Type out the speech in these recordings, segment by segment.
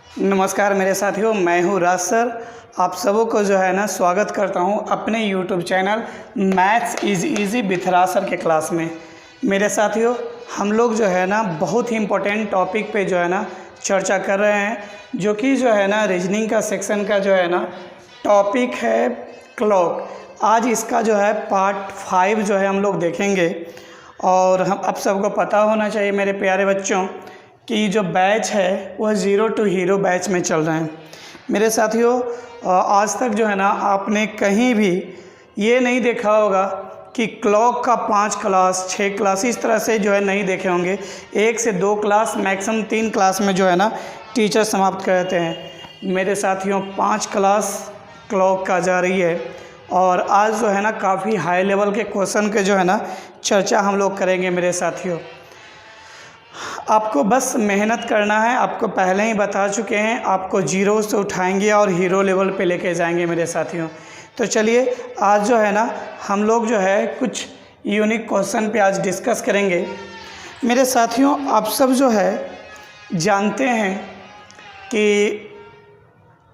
नमस्कार मेरे साथियों, मैं हूँ राज सर। आप सबों को जो है ना स्वागत करता हूँ अपने YouTube channel maths is easy with Raj sir के क्लास में। मेरे साथियों, हम लोग जो है ना बहुत ही इम्पोर्टेंट टॉपिक पे जो है ना चर्चा कर रहे हैं, जो कि जो है ना रीजनिंग का सेक्शन का जो है ना टॉपिक है क्लॉक। आज इसका जो है पार्ट 5 जो है हम लोग देखेंगे। और हम आप सबको पता होना चाहिए मेरे प्यारे बच्चों कि जो बैच है वह ज़ीरो टू हीरो बैच में चल रहे हैं। मेरे साथियों, आज तक जो है ना आपने कहीं भी ये नहीं देखा होगा कि क्लॉक का 5 क्लास 6 क्लास इस तरह से जो है नहीं देखे होंगे। 1 से 2 क्लास मैक्सिमम 3 क्लास में जो है ना टीचर समाप्त करते हैं। मेरे साथियों, 5 क्लास क्लॉक का जा रही है और आज जो है ना काफ़ी हाई लेवल के क्वेश्चन के जो है ना चर्चा हम लोग करेंगे। मेरे साथियों, आपको बस मेहनत करना है। आपको पहले ही बता चुके हैं, आपको जीरो से उठाएंगे और हीरो लेवल पे लेके जाएंगे मेरे साथियों। तो चलिए आज जो है ना हम लोग जो है कुछ यूनिक क्वेश्चन पे आज डिस्कस करेंगे। मेरे साथियों, आप सब जो है जानते हैं कि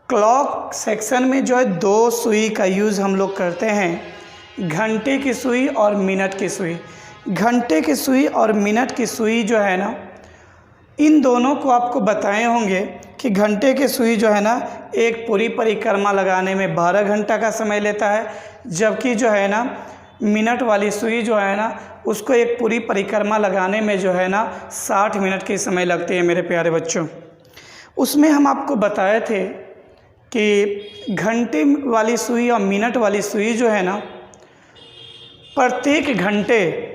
क्लॉक सेक्शन में जो है 2 सुई का यूज़ हम लोग करते हैं, घंटे की सुई और मिनट की सुई। घंटे की सुई और मिनट की सुई जो है ना, इन दोनों को आपको बताए होंगे कि घंटे की सुई जो है ना एक पूरी परिक्रमा लगाने में 12 घंटा का समय लेता है, जबकि जो है ना मिनट वाली सुई जो है ना उसको एक पूरी परिक्रमा लगाने में जो है ना 60 मिनट के समय लगते हैं। मेरे प्यारे बच्चों, उसमें हम आपको बताए थे कि घंटे वाली सुई और मिनट वाली सुई जो है ना प्रत्येक घंटे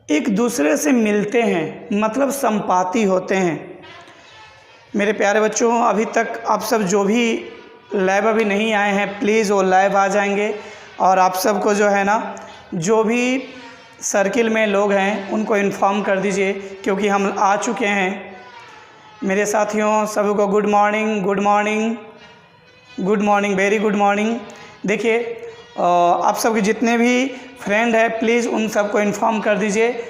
एक दूसरे से मिलते हैं, मतलब संपाती होते हैं। मेरे प्यारे बच्चों, अभी तक आप सब जो भी लाइव अभी नहीं आए हैं, प्लीज़ वो लाइव आ जाएंगे। और आप सबको जो है ना जो भी सर्किल में लोग हैं उनको इन्फॉर्म कर दीजिए, क्योंकि हम आ चुके हैं। मेरे साथियों, सभी को good morning, good morning, good morning, very good morning. देखिए, आप सबके जितने भी फ्रेंड हैं प्लीज़ उन सबको इन्फॉर्म कर दीजिए,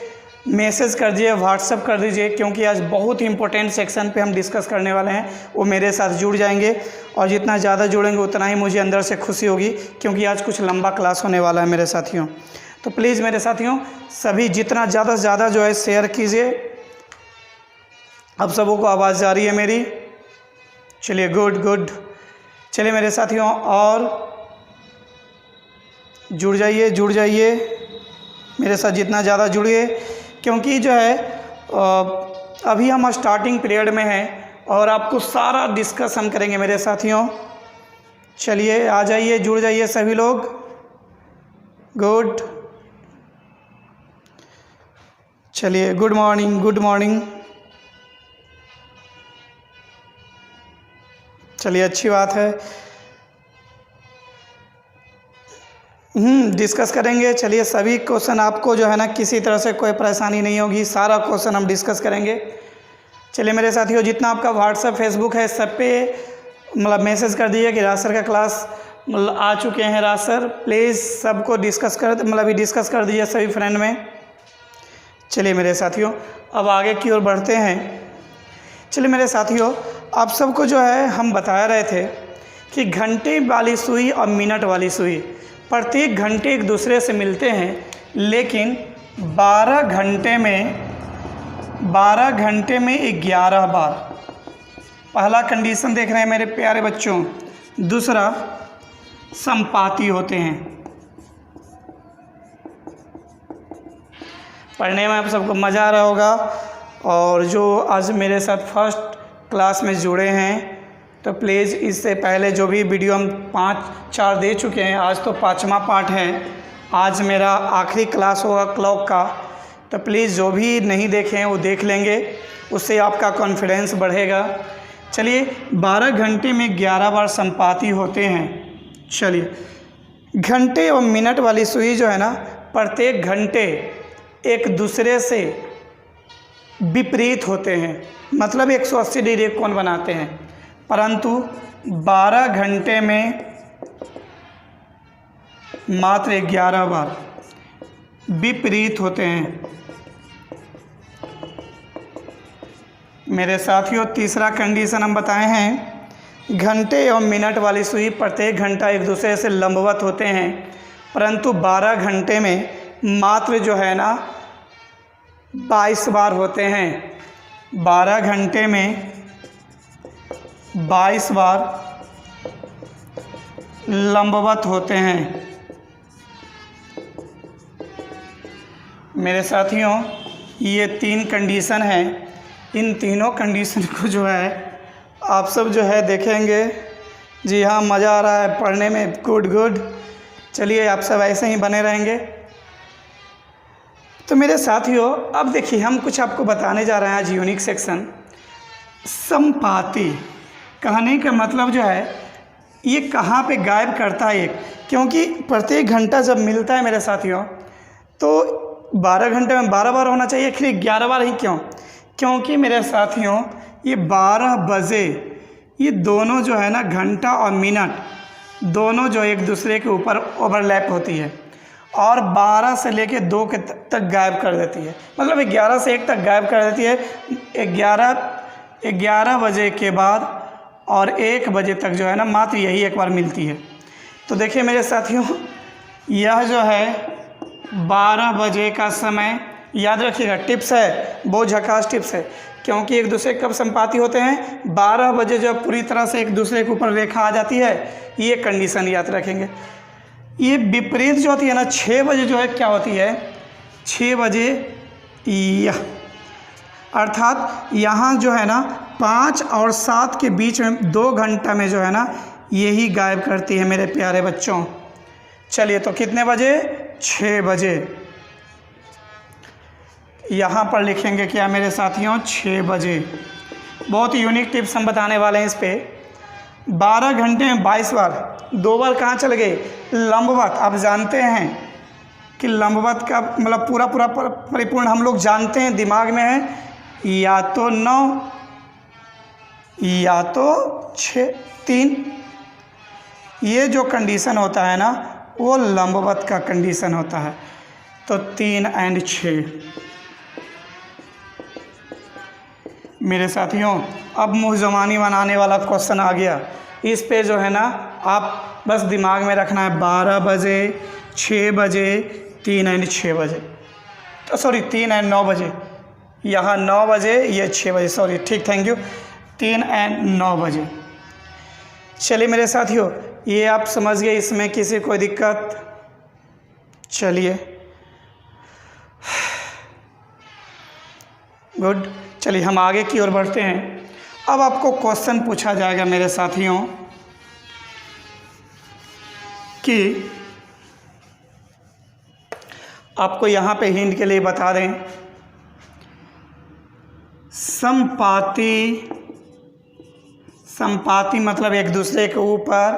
मैसेज कर दीजिए, व्हाट्सअप कर दीजिए, क्योंकि आज बहुत ही इंपॉर्टेंट सेक्शन पे हम डिस्कस करने वाले हैं। वो मेरे साथ जुड़ जाएंगे और जितना ज़्यादा जुड़ेंगे उतना ही मुझे अंदर से खुशी होगी, क्योंकि आज कुछ लंबा क्लास होने वाला है मेरे साथियों। तो प्लीज़ मेरे साथियों सभी जितना ज़्यादा से ज़्यादा जो है शेयर कीजिए। अब सबों को आवाज़ जा रही है मेरी? चलिए, गुड गुड। चलिए मेरे साथियों, और जुड़ जाइए, जुड़ जाइए मेरे साथ, जितना ज़्यादा जुड़िए, क्योंकि जो है अभी हम स्टार्टिंग पीरियड में हैं और आपको सारा डिस्कस हम करेंगे मेरे साथियों। चलिए आ जाइए, जुड़ जाइए सभी लोग। गुड। चलिए, गुड मॉर्निंग, गुड मॉर्निंग। चलिए, अच्छी बात है, डिस्कस करेंगे। चलिए, सभी क्वेश्चन आपको जो है ना किसी तरह से कोई परेशानी नहीं होगी, सारा क्वेश्चन हम डिस्कस करेंगे। चलिए मेरे साथियों, जितना आपका व्हाट्सएप फेसबुक है सब पे मतलब मैसेज कर दीजिए कि राज सर का क्लास मतलब आ चुके हैं। राज सर प्लीज़ सबको डिस्कस कर दीजिए सभी फ्रेंड में। चलिए मेरे साथियों, अब आगे की ओर बढ़ते हैं। चलिए मेरे साथियों, आप सबको जो है हम बता रहे थे कि घंटे वाली सुई और मिनट वाली सुई प्रत्येक घंटे एक दूसरे से मिलते हैं, लेकिन 12 घंटे में 11 बार। पहला कंडीशन देख रहे हैं मेरे प्यारे बच्चों। दूसरा, संपाती होते हैं। पढ़ने में आप सबको मज़ा आ रहा होगा। और जो आज मेरे साथ फर्स्ट क्लास में जुड़े हैं, तो प्लीज़ इससे पहले जो भी वीडियो हम 5-4 दे चुके हैं, आज तो 5वां पार्ट है, आज मेरा आखिरी क्लास होगा क्लॉक का। तो प्लीज़ जो भी नहीं देखे हैं वो देख लेंगे, उससे आपका कॉन्फिडेंस बढ़ेगा। चलिए, 12 घंटे में 11 बार संपाती होते हैं। चलिए, घंटे और मिनट वाली सुई जो है ना प्रत्येक घंटे एक दूसरे से विपरीत होते हैं, मतलब 180 डिग्री कोण बनाते हैं, परंतु 12 घंटे में मात्र 11 बार विपरीत होते हैं। मेरे साथियों तीसरा कंडीशन हम बताए हैं, घंटे एवं मिनट वाली सुई प्रत्येक घंटा एक दूसरे से लंबवत होते हैं, परंतु 12 घंटे में मात्र जो है ना 22 बार होते हैं। 12 घंटे में 22 बार लंबवत होते हैं। मेरे साथियों ये 3 कंडीशन हैं। इन तीनों कंडीशन को जो है आप सब जो है देखेंगे। जी हाँ, मज़ा आ रहा है पढ़ने में, गुड। चलिए आप सब ऐसे ही बने रहेंगे। तो मेरे साथियों अब देखिए हम कुछ आपको बताने जा रहे हैं आज यूनिक सेक्शन संपाती। कहने का मतलब जो है ये कहाँ पे गायब करता है एक, क्योंकि प्रत्येक घंटा जब मिलता है मेरे साथियों तो 12 घंटे में 12 बार होना चाहिए, आखिर 11 बार ही क्यों? क्योंकि मेरे साथियों ये 12 बजे ये दोनों जो है ना घंटा और मिनट दोनों जो एक दूसरे के ऊपर ओवरलैप होती है और 12 से लेके 2 के तक गायब कर देती है। मतलब 11 से 1 तक गायब कर देती है। 11 बजे के बाद और 1 बजे तक जो है ना मात्र यही एक बार मिलती है। तो देखिए मेरे साथियों यह जो है 12 बजे का समय याद रखिएगा। टिप्स है, बहुत झकास टिप्स है, क्योंकि एक दूसरे कब संपाती होते हैं? 12 बजे जब पूरी तरह से एक दूसरे के ऊपर रेखा आ जाती है, ये कंडीशन याद रखेंगे। ये विपरीत जो होती है ना 6 बजे जो है क्या होती है? 6 बजे यह अर्थात यहाँ जो है ना 5 और 7 के बीच में 2 घंटा में जो है ना यही गायब करती है मेरे प्यारे बच्चों। चलिए तो कितने बजे? 6 बजे। यहाँ पर लिखेंगे क्या मेरे साथियों? 6 बजे। बहुत यूनिक टिप्स हम बताने वाले हैं इस पे। 12 घंटे में 22 बार, 2 बार कहाँ चले गए? लंबवत। आप जानते हैं कि लंबवत का मतलब पूरा परिपूर्ण हम लोग जानते हैं, दिमाग में है या तो 9 या तो 6 3। ये जो कंडीशन होता है ना वो लंबवत का कंडीशन होता है। तो 3 और 6। मेरे साथियों अब मुँह ज़बानी बनाने वाला क्वेश्चन आ गया। इस पे जो है ना आप बस दिमाग में रखना है 12 बजे, 6 बजे, 3 और 6 बजे। तो सॉरी 3 और 9 बजे, यहाँ 9 बजे, ये 6 बजे, सॉरी ठीक, थैंक यू। 3 और 9 बजे। चलिए मेरे साथियों ये आप समझ गए, इसमें किसी कोई दिक्कत? चलिए गुड। चलिए हम आगे की ओर बढ़ते हैं। अब आपको क्वेश्चन पूछा जाएगा मेरे साथियों कि आपको यहाँ पे हिंट के लिए बता दें, संपाती मतलब एक दूसरे के ऊपर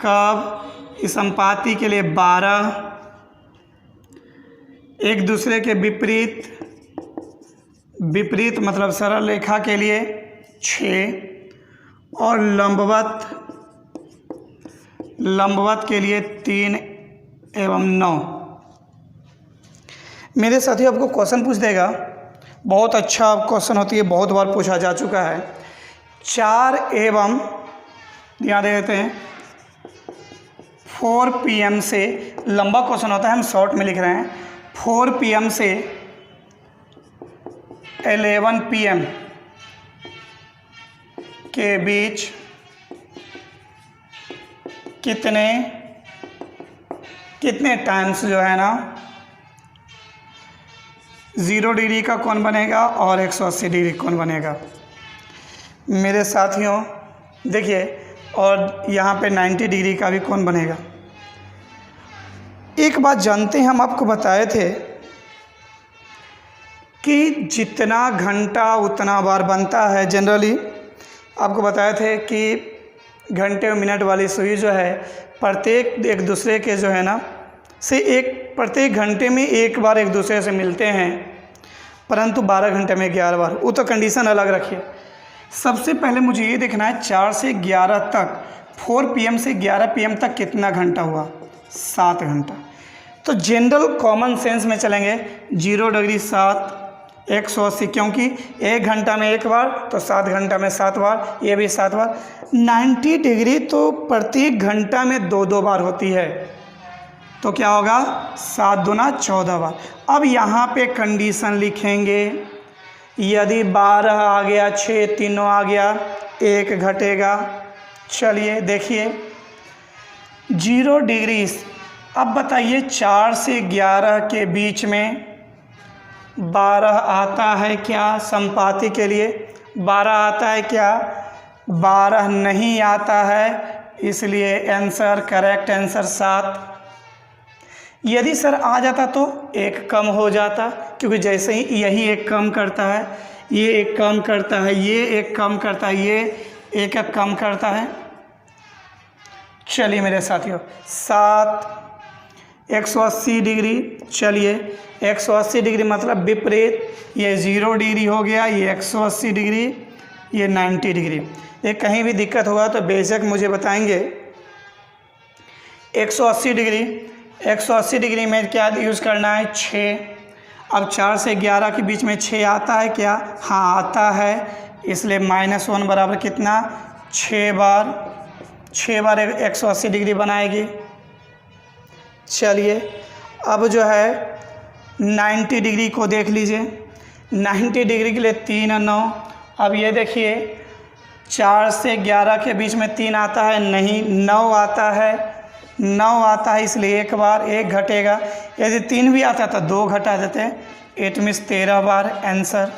कब? इस संपाती के लिए 12, एक दूसरे के विपरीत मतलब सरल रेखा के लिए 6 और लंबवत के लिए 3 एवं 9। मेरे साथियों आपको क्वेश्चन पूछ देगा, बहुत अच्छा क्वेश्चन होती है, बहुत बार पूछा जा चुका है। 4 एवं यहाँ देते हैं 4 PM से, लंबा क्वेश्चन होता है, हम शॉर्ट में लिख रहे हैं। 4 PM से 11 PM के बीच कितने टाइम्स जो है ना 0 डिग्री का कोण बनेगा और 180 डिग्री कोण बनेगा मेरे साथियों। देखिए और यहाँ पे 90 डिग्री का भी कोण बनेगा। एक बात जानते हैं, हम आपको बताए थे कि जितना घंटा उतना बार बनता है। जनरली आपको बताए थे कि घंटे और मिनट वाली सुई जो है प्रत्येक एक दूसरे के जो है ना से प्रत्येक घंटे में 1 बार एक दूसरे से मिलते हैं, परंतु 12 घंटे में 11 बार। वो तो कंडीशन अलग रखिए। सबसे पहले मुझे ये देखना है 4 से 11 तक, 4 PM से 11 PM तक कितना घंटा हुआ? 7 घंटा। तो जनरल कॉमन सेंस में चलेंगे, 0 डिग्री 7, 180, क्योंकि 1 घंटा में 1 बार तो 7 घंटा में 7 बार, ये भी 7 बार। 90 डिग्री तो प्रत्येक घंटा में 2-2 बार होती है, तो क्या होगा 7 दूना 14 बार। अब यहाँ पे कंडीशन लिखेंगे, यदि 12 आ गया, 6 तीनों आ गया, 1 घटेगा। चलिए देखिए 0 डिग्री। अब बताइए 4 से 11 के बीच में 12 आता है क्या? संपाति के लिए 12 आता है क्या? 12 नहीं आता है, इसलिए आंसर, करेक्ट आंसर 7। यदि सर आ जाता तो 1 कम हो जाता, क्योंकि जैसे ही यही 1 कम करता है, ये 1 कम करता है, ये 1 कम करता है, ये 1 कम करता है। चलिए मेरे साथियों 7 180 डिग्री। चलिए 180 डिग्री मतलब विपरीत, ये 0 डिग्री हो गया, ये 180 डिग्री, ये 90 डिग्री। ये कहीं भी दिक्कत होगा तो बेशक मुझे बताएंगे। 180 डिग्री में क्या यूज़ करना है? 6। अब 4 से 11 के बीच में 6 आता है क्या? हाँ आता है, इसलिए -1 बराबर कितना? 6 बार 180 डिग्री बनाएगी। चलिए अब जो है 90 डिग्री को देख लीजिए। 90 डिग्री के लिए 3 और 9। अब ये देखिए 4 से 11 के बीच में 3 आता है नहीं, 9 आता है, 9 आता है, इसलिए 1 बार 1 घटेगा। यदि 3 भी आता तो 2 घटा देते हैं, 8 में 13 बार आंसर।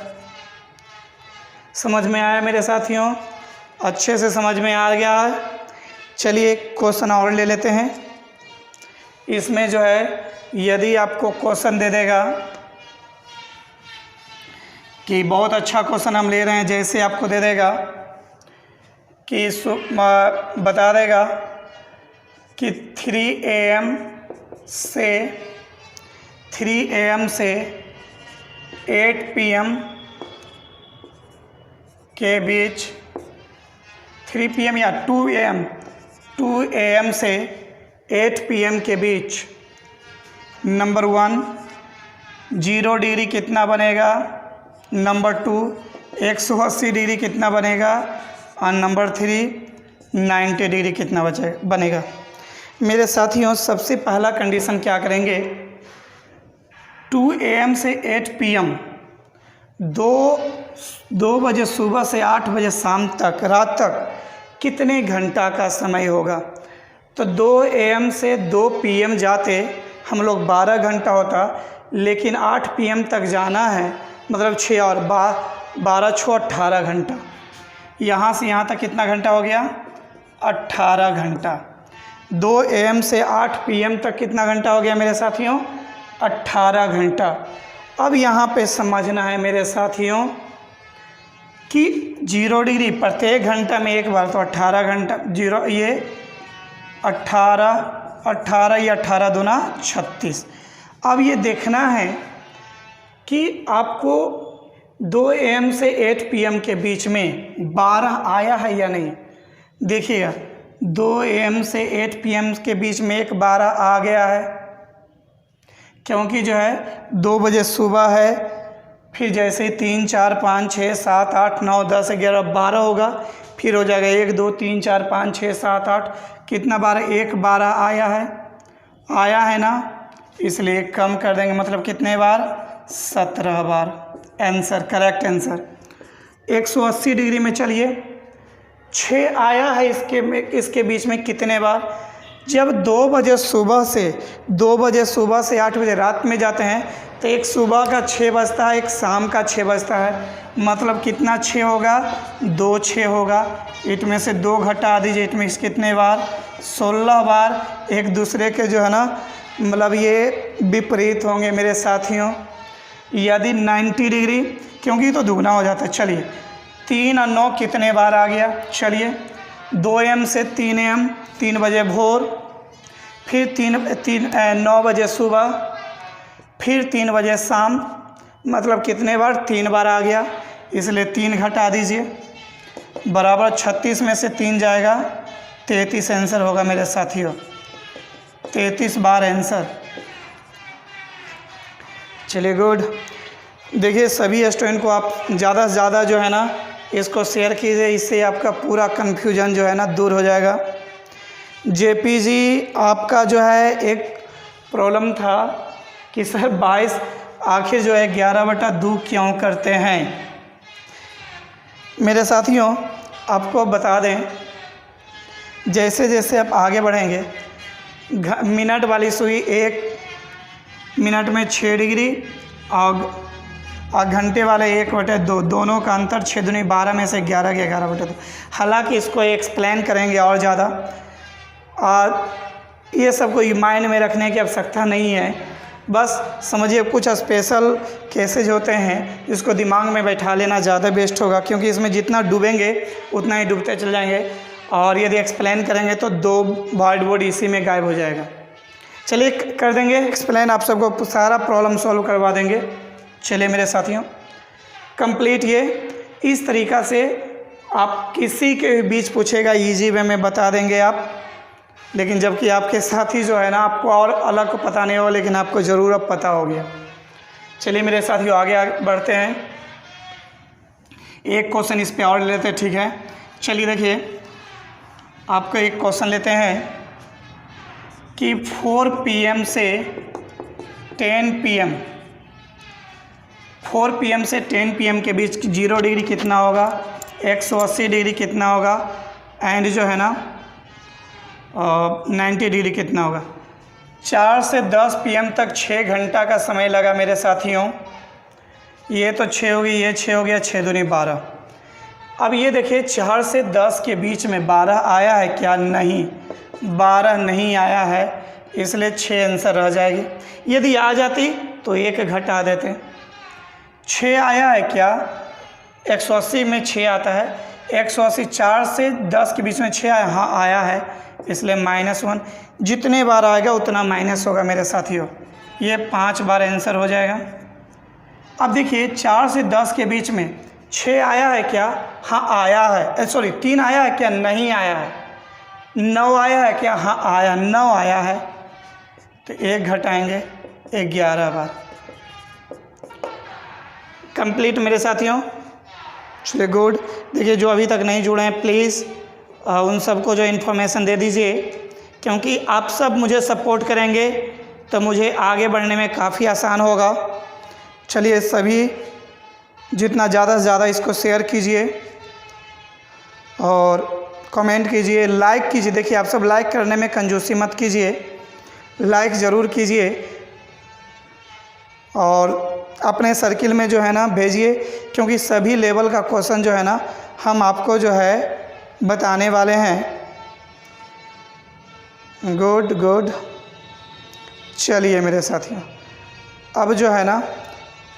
समझ में आया मेरे साथियों? अच्छे से समझ में आ गया है। चलिए क्वेश्चन और ले लेते हैं। इसमें जो है यदि आपको क्वेश्चन दे देगा कि बहुत अच्छा क्वेश्चन हम ले रहे हैं, जैसे आपको दे देगा कि बता देगा कि 3 AM से 8 PM के बीच, 3 PM या 2 AM से 8 PM के बीच नंबर 1 0 डिग्री कितना बनेगा, नंबर 2 180 डिग्री कितना बनेगा, और नंबर 3 90 डिग्री कितना बनेगा। मेरे साथियों सबसे पहला कंडीशन क्या करेंगे, 2 AM से 8 PM 2 बजे सुबह से 8 बजे शाम तक, रात तक कितने घंटा का समय होगा। तो 2 AM से 2 PM जाते हम लोग 12 घंटा होता, लेकिन 8 PM तक जाना है, मतलब 6 और 12 6 18 घंटा। यहाँ से यहाँ तक कितना घंटा हो गया? 18 घंटा। 2 AM से 8 PM तक कितना घंटा हो गया मेरे साथियों? 18 घंटा। अब यहाँ पे समझना है मेरे साथियों कि 0 डिग्री प्रत्येक घंटा में 1 बार, तो 18 घंटा 0, ये 18 या 18 दूना 36। अब ये देखना है कि आपको 2 AM से 8 PM के बीच में 12 आया है या नहीं। देखिएगा 2 AM से 8 PM के बीच में 12 आ गया है, क्योंकि जो है 2 बजे सुबह है, फिर जैसे ही 3 4 5 6 7 8 9 10 11 12 होगा, फिर हो जाएगा 1 2 3 4 5 6 7 8, कितना बार? 1 12 आया है ना, इसलिए कम कर देंगे, मतलब कितने बार? 17 बार। Answer, correct answer. 180 डिग्री में चलिए 6 आया है, इसके बीच में कितने बार? जब 2 बजे सुबह से 8 बजे रात में जाते हैं तो एक सुबह का 6 बजता है, एक शाम का 6 बजता है, मतलब कितना 6 होगा? 2 6 होगा। 8 में से 2 घटा दीजिए, 8 में कितने बार? 16 बार। एक दूसरे के जो है ना, मतलब ये विपरीत होंगे मेरे साथियों। यदि 90 डिग्री, क्योंकि तो दुगना हो जाता है। चलिए 3 और 9 कितने बार आ गया? चलिए 2 AM से 3 AM 3 बजे भोर, फिर 9 बजे सुबह, फिर 3 बजे शाम, मतलब कितने बार? 3 बार आ गया, इसलिए 3 घटा दीजिए, बराबर 36 में से 3 जाएगा, 33 आंसर होगा मेरे साथियों। 33 बार आंसर। चलिए गुड। देखिए सभी स्टूडेंट को आप ज़्यादा से ज़्यादा जो है ना इसको शेयर कीजिए, इससे आपका पूरा कन्फ्यूजन जो है ना दूर हो जाएगा। जेपीजी आपका जो है एक प्रॉब्लम था कि सर 22 आखिर जो है 11/2 क्यों करते हैं। मेरे साथियों आपको बता दें, जैसे जैसे आप आगे बढ़ेंगे मिनट वाली सुई 1 मिनट में 6 डिग्री और घंटे वाले 1/2, दोनों का अंतर 6 दूनी 12 में से 11 के 11/2। हालांकि इसको एक्सप्लेन करेंगे और ज़्यादा, ये सब कोई माइंड में रखने की आवश्यकता नहीं है। बस समझिए कुछ स्पेशल केसेज होते हैं जिसको दिमाग में बैठा लेना ज़्यादा बेस्ट होगा, क्योंकि इसमें जितना डूबेंगे उतना ही डूबते चल जाएंगे, और यदि एक्सप्लेन करेंगे तो 2 वाइट बोर्ड इसी में गायब हो जाएगा। चलिए कर देंगे एक्सप्लेन, आप सबको सारा प्रॉब्लम सॉल्व करवा देंगे। चलिए मेरे साथियों कंप्लीट ये इस तरीक़ा से आप किसी के बीच पूछेगा इजी वे में बता देंगे आप, लेकिन जबकि आपके साथी जो है ना आपको और अलग को पता नहीं हो, लेकिन आपको ज़रूर अब पता हो गया। चलिए मेरे साथियों आगे बढ़ते हैं, एक क्वेश्चन इस पे और लेते हैं, ठीक है। चलिए देखिए आपका एक क्वेश्चन लेते हैं कि 4 PM से 10 PM 4 PM से 10 PM के बीच 0 डिग्री कितना होगा, 180 डिग्री कितना होगा, एंड जो है ना 90 डिग्री कितना होगा। 4 से 10 PM तक 6 घंटा का समय लगा मेरे साथियों। ये तो 6 हो गई, ये 6 हो गया, 6 दूनी 12। अब ये देखिए 4 से 10 के बीच में 12 आया है क्या? नहीं, 12 नहीं आया है, इसलिए 6 आंसर रह जाएगी। यदि आ जाती तो 1 घटा देते। 6 आया है क्या? 180 में 6 आता है, 180 4 से 10 के बीच में 6 आया, हाँ आया है, इसलिए -1। जितने बार आएगा उतना माइनस होगा मेरे साथियों, ये 5 बार आंसर हो जाएगा। अब देखिए 4 से 10 के बीच में 6 आया है क्या? हाँ आया है, सॉरी 3 आया है क्या? नहीं आया है। 9 आया है क्या? हाँ आया, 9 आया है, तो 1 घटाएंगे, 11 बार। कंप्लीट मेरे साथियों। चलिए गुड। देखिए जो अभी तक नहीं जुड़े हैं प्लीज़ उन सबको जो इन्फॉर्मेशन दे दीजिए, क्योंकि आप सब मुझे सपोर्ट करेंगे तो मुझे आगे बढ़ने में काफ़ी आसान होगा। चलिए सभी जितना ज़्यादा से ज़्यादा इसको शेयर कीजिए और कमेंट कीजिए, लाइक कीजिए। देखिए आप सब लाइक करने में कंजूसी मत कीजिए, लाइक ज़रूर कीजिए और अपने सर्किल में जो है ना भेजिए, क्योंकि सभी लेवल का क्वेश्चन जो है ना हम आपको जो है बताने वाले हैं। Good good. चलिए मेरे साथियों अब जो है ना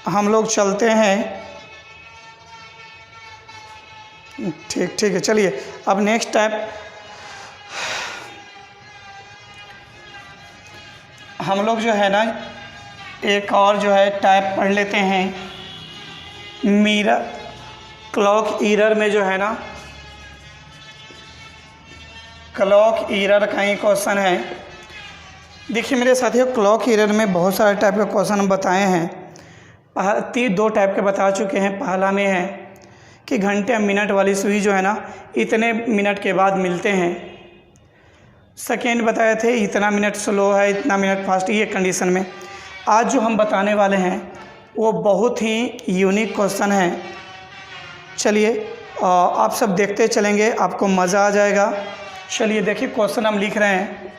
हम लोग चलते हैं। ठीक है। चलिए अब नेक्स्ट टाइप हम लोग जो है ना एक और जो है टाइप पढ़ लेते हैं। मिरर क्लॉक एरर में जो है ना क्लॉक एरर का ही क्वेश्चन है। देखिए मेरे साथियों क्लॉक एरर में बहुत सारे टाइप के क्वेश्चन हम बताए हैं। 2 टाइप के बता चुके हैं। पहला में है कि घंटे मिनट वाली सुई जो है ना इतने मिनट के बाद मिलते हैं। सेकेंड बताए थे इतना मिनट स्लो है, इतना मिनट फास्ट, ये कंडीशन में। आज जो हम बताने वाले हैं वो बहुत ही यूनिक क्वेश्चन है। चलिए आप सब देखते चलेंगे, आपको मज़ा आ जाएगा। चलिए देखिए क्वेश्चन हम लिख रहे हैं।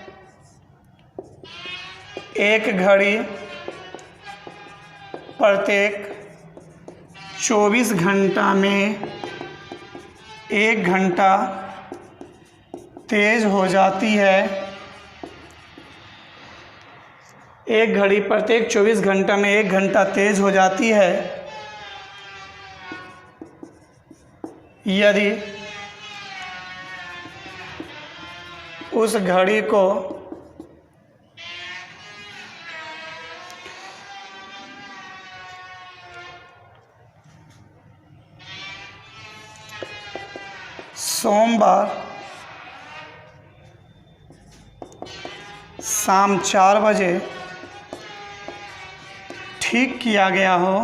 एक घड़ी प्रत्येक 24 घंटा में 1 घंटा तेज़ हो जाती है। एक घड़ी प्रत्येक 24 घंटा में 1 घंटा तेज़ हो जाती है यदि उस घड़ी को सोमवार शाम 4 बजे ठीक किया गया हो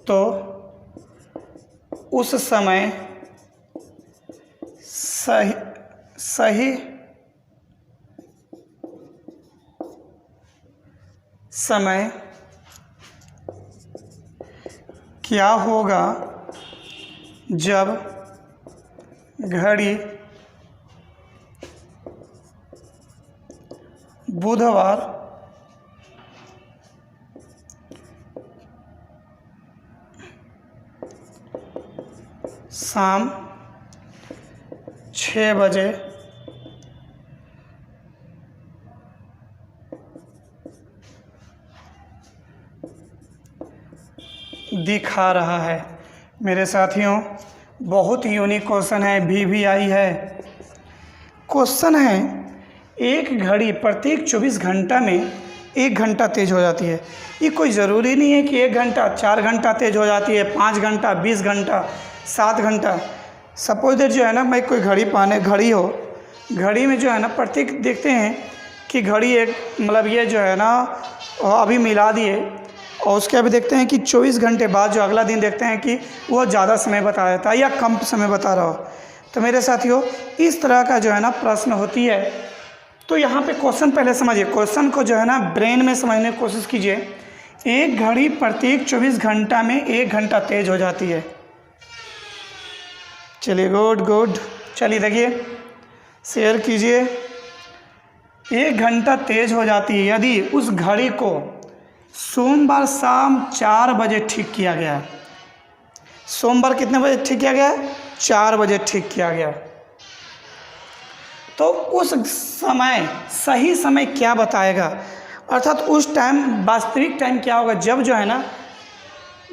तो उस समय सही समय क्या होगा जब घड़ी बुधवार शाम 6 बजे दिखा रहा है। मेरे साथियों, बहुत यूनिक क्वेश्चन है, भी आई है। क्वेश्चन है, एक घड़ी प्रत्येक 24 घंटा में 1 घंटा तेज़ हो जाती है। ये कोई ज़रूरी नहीं है कि 1 घंटा 4 घंटा तेज़ हो जाती है, 5 घंटा 20 घंटा 7 घंटा। सपोज दैट जो है ना, मैं कोई घड़ी हो, घड़ी में जो है ना प्रत्येक देखते हैं कि घड़ी एक मतलब ये जो है ना अभी मिला दिए, और उसके अभी देखते हैं कि 24 घंटे बाद जो अगला दिन देखते हैं कि वो ज़्यादा समय बता देता है या कम समय बता रहा हो। तो मेरे साथियों, इस तरह का जो है ना प्रश्न होती है। तो यहाँ पे क्वेश्चन पहले समझिए, क्वेश्चन को जो है ना ब्रेन में समझने की कोशिश कीजिए। एक घड़ी प्रत्येक 24 घंटा में 1 घंटा तेज हो जाती है। चलिए, गुड। चलिए देखिए, शेयर कीजिए। 1 घंटा तेज हो जाती है यदि उस घड़ी को सोमवार शाम 4 बजे ठीक किया गया। सोमवार कितने बजे ठीक किया गया? 4 बजे ठीक किया गया। तो उस समय सही समय क्या बताएगा, अर्थात उस टाइम वास्तविक टाइम क्या होगा जब जो है ना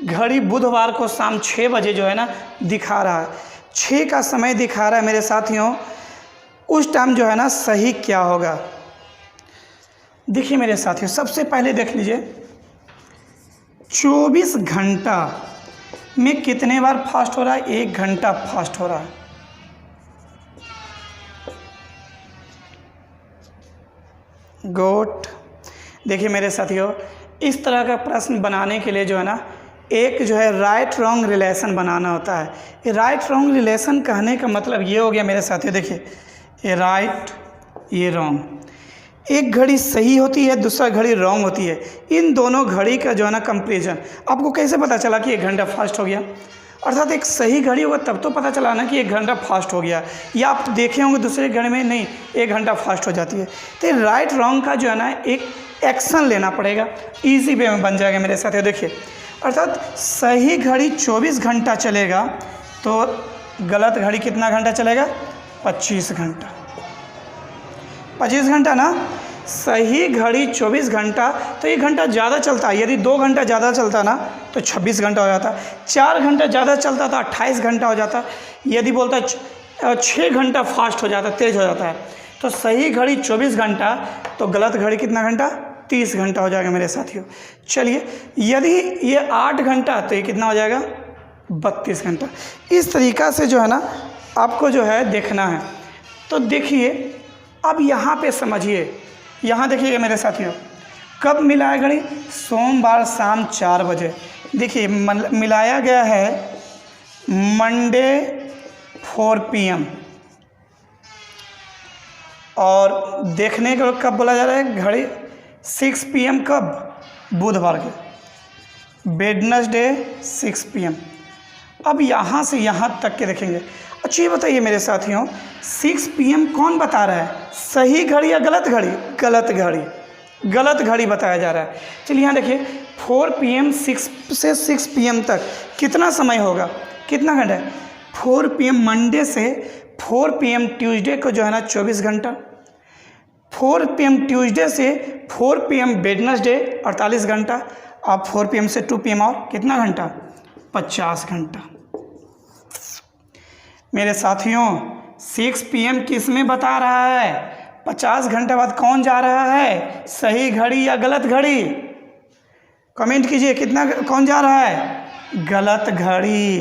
घड़ी बुधवार को शाम 6 बजे जो है ना दिखा रहा है, 6 का समय दिखा रहा है। मेरे साथियों, उस टाइम जो है ना सही क्या होगा? देखिए मेरे साथियों, सबसे पहले देख लीजिए 24 घंटा में कितने बार फास्ट हो रहा है? 1 घंटा फास्ट हो रहा है। गुड। देखिए मेरे साथियों, इस तरह का प्रश्न बनाने के लिए जो है ना एक जो है राइट रॉन्ग रिलेशन बनाना होता है। ये राइट रॉन्ग रिलेशन कहने का मतलब ये हो गया मेरे साथियों, देखिए ये राइट ये रॉन्ग। एक घड़ी सही होती है, दूसरा घड़ी रॉन्ग होती है। इन दोनों घड़ी का जो है ना कंपैरिजन आपको कैसे पता चला कि 1 घंटा फास्ट हो गया? अर्थात एक सही घड़ी होगा तब तो पता चला ना कि 1 घंटा फास्ट हो गया, या आप देखे होंगे दूसरे घड़ी में नहीं 1 घंटा फास्ट हो जाती है। तो राइट रॉन्ग का जो है ना एक एक्शन लेना पड़ेगा, ईजी वे में बन जाएगा मेरे साथियों। देखिए, अर्थात सही घड़ी 24 घंटा चलेगा तो गलत घड़ी कितना घंटा चलेगा? 25 घंटा। 25 घंटा ना। सही घड़ी 24 घंटा तो 1 घंटा ज़्यादा चलता है। यदि 2 घंटा ज़्यादा चलता ना तो 26 घंटा हो जाता। 4 घंटा ज़्यादा चलता तो 28 घंटा हो जाता। यदि बोलता 6 घंटा फास्ट हो जाता, तेज़ हो जाता है। तो सही घड़ी 24 घंटा तो गलत घड़ी कितना घंटा? 30 घंटा हो जाएगा मेरे साथियों। चलिए, यदि ये 8 घंटा तो ये कितना हो जाएगा? 32 घंटा। इस तरीक़ा से जो है ना आपको जो है देखना है। तो देखिए, अब यहाँ पे समझिए, यहाँ देखिए मेरे साथियों, कब मिलाया घड़ी? सोमवार शाम 4 बजे। देखिए मिलाया गया है मंडे 4 PM, और देखने को कब बोला जा रहा है? घड़ी 6 PM कब? बुधवार के। Wednesday 6 PM। अब यहाँ से यहाँ तक के देखेंगे। अच्छा ये बताइए मेरे साथियों, 6 PM कौन बता रहा है? सही घड़ी या गलत घड़ी? गलत घड़ी। गलत घड़ी बताया जा रहा है। चलिए यहाँ देखिए 4 PM 6 से 6 PM तक कितना समय होगा? कितना घंटा है? 4 PM मंडे से 4 PM ट्यूसडे को जो है ना 24 घंटा। 4 PM ट्यूसडे से 4 PM वेडनेसडे 48 घंटा। अब 4 PM से 2 PM और कितना घंटा? 50 घंटा। मेरे साथियों 6 PM किस में बता रहा है? 50 घंटे बाद कौन जा रहा है? सही घड़ी या गलत घड़ी? कमेंट कीजिए, कितना कौन जा रहा है? गलत घड़ी।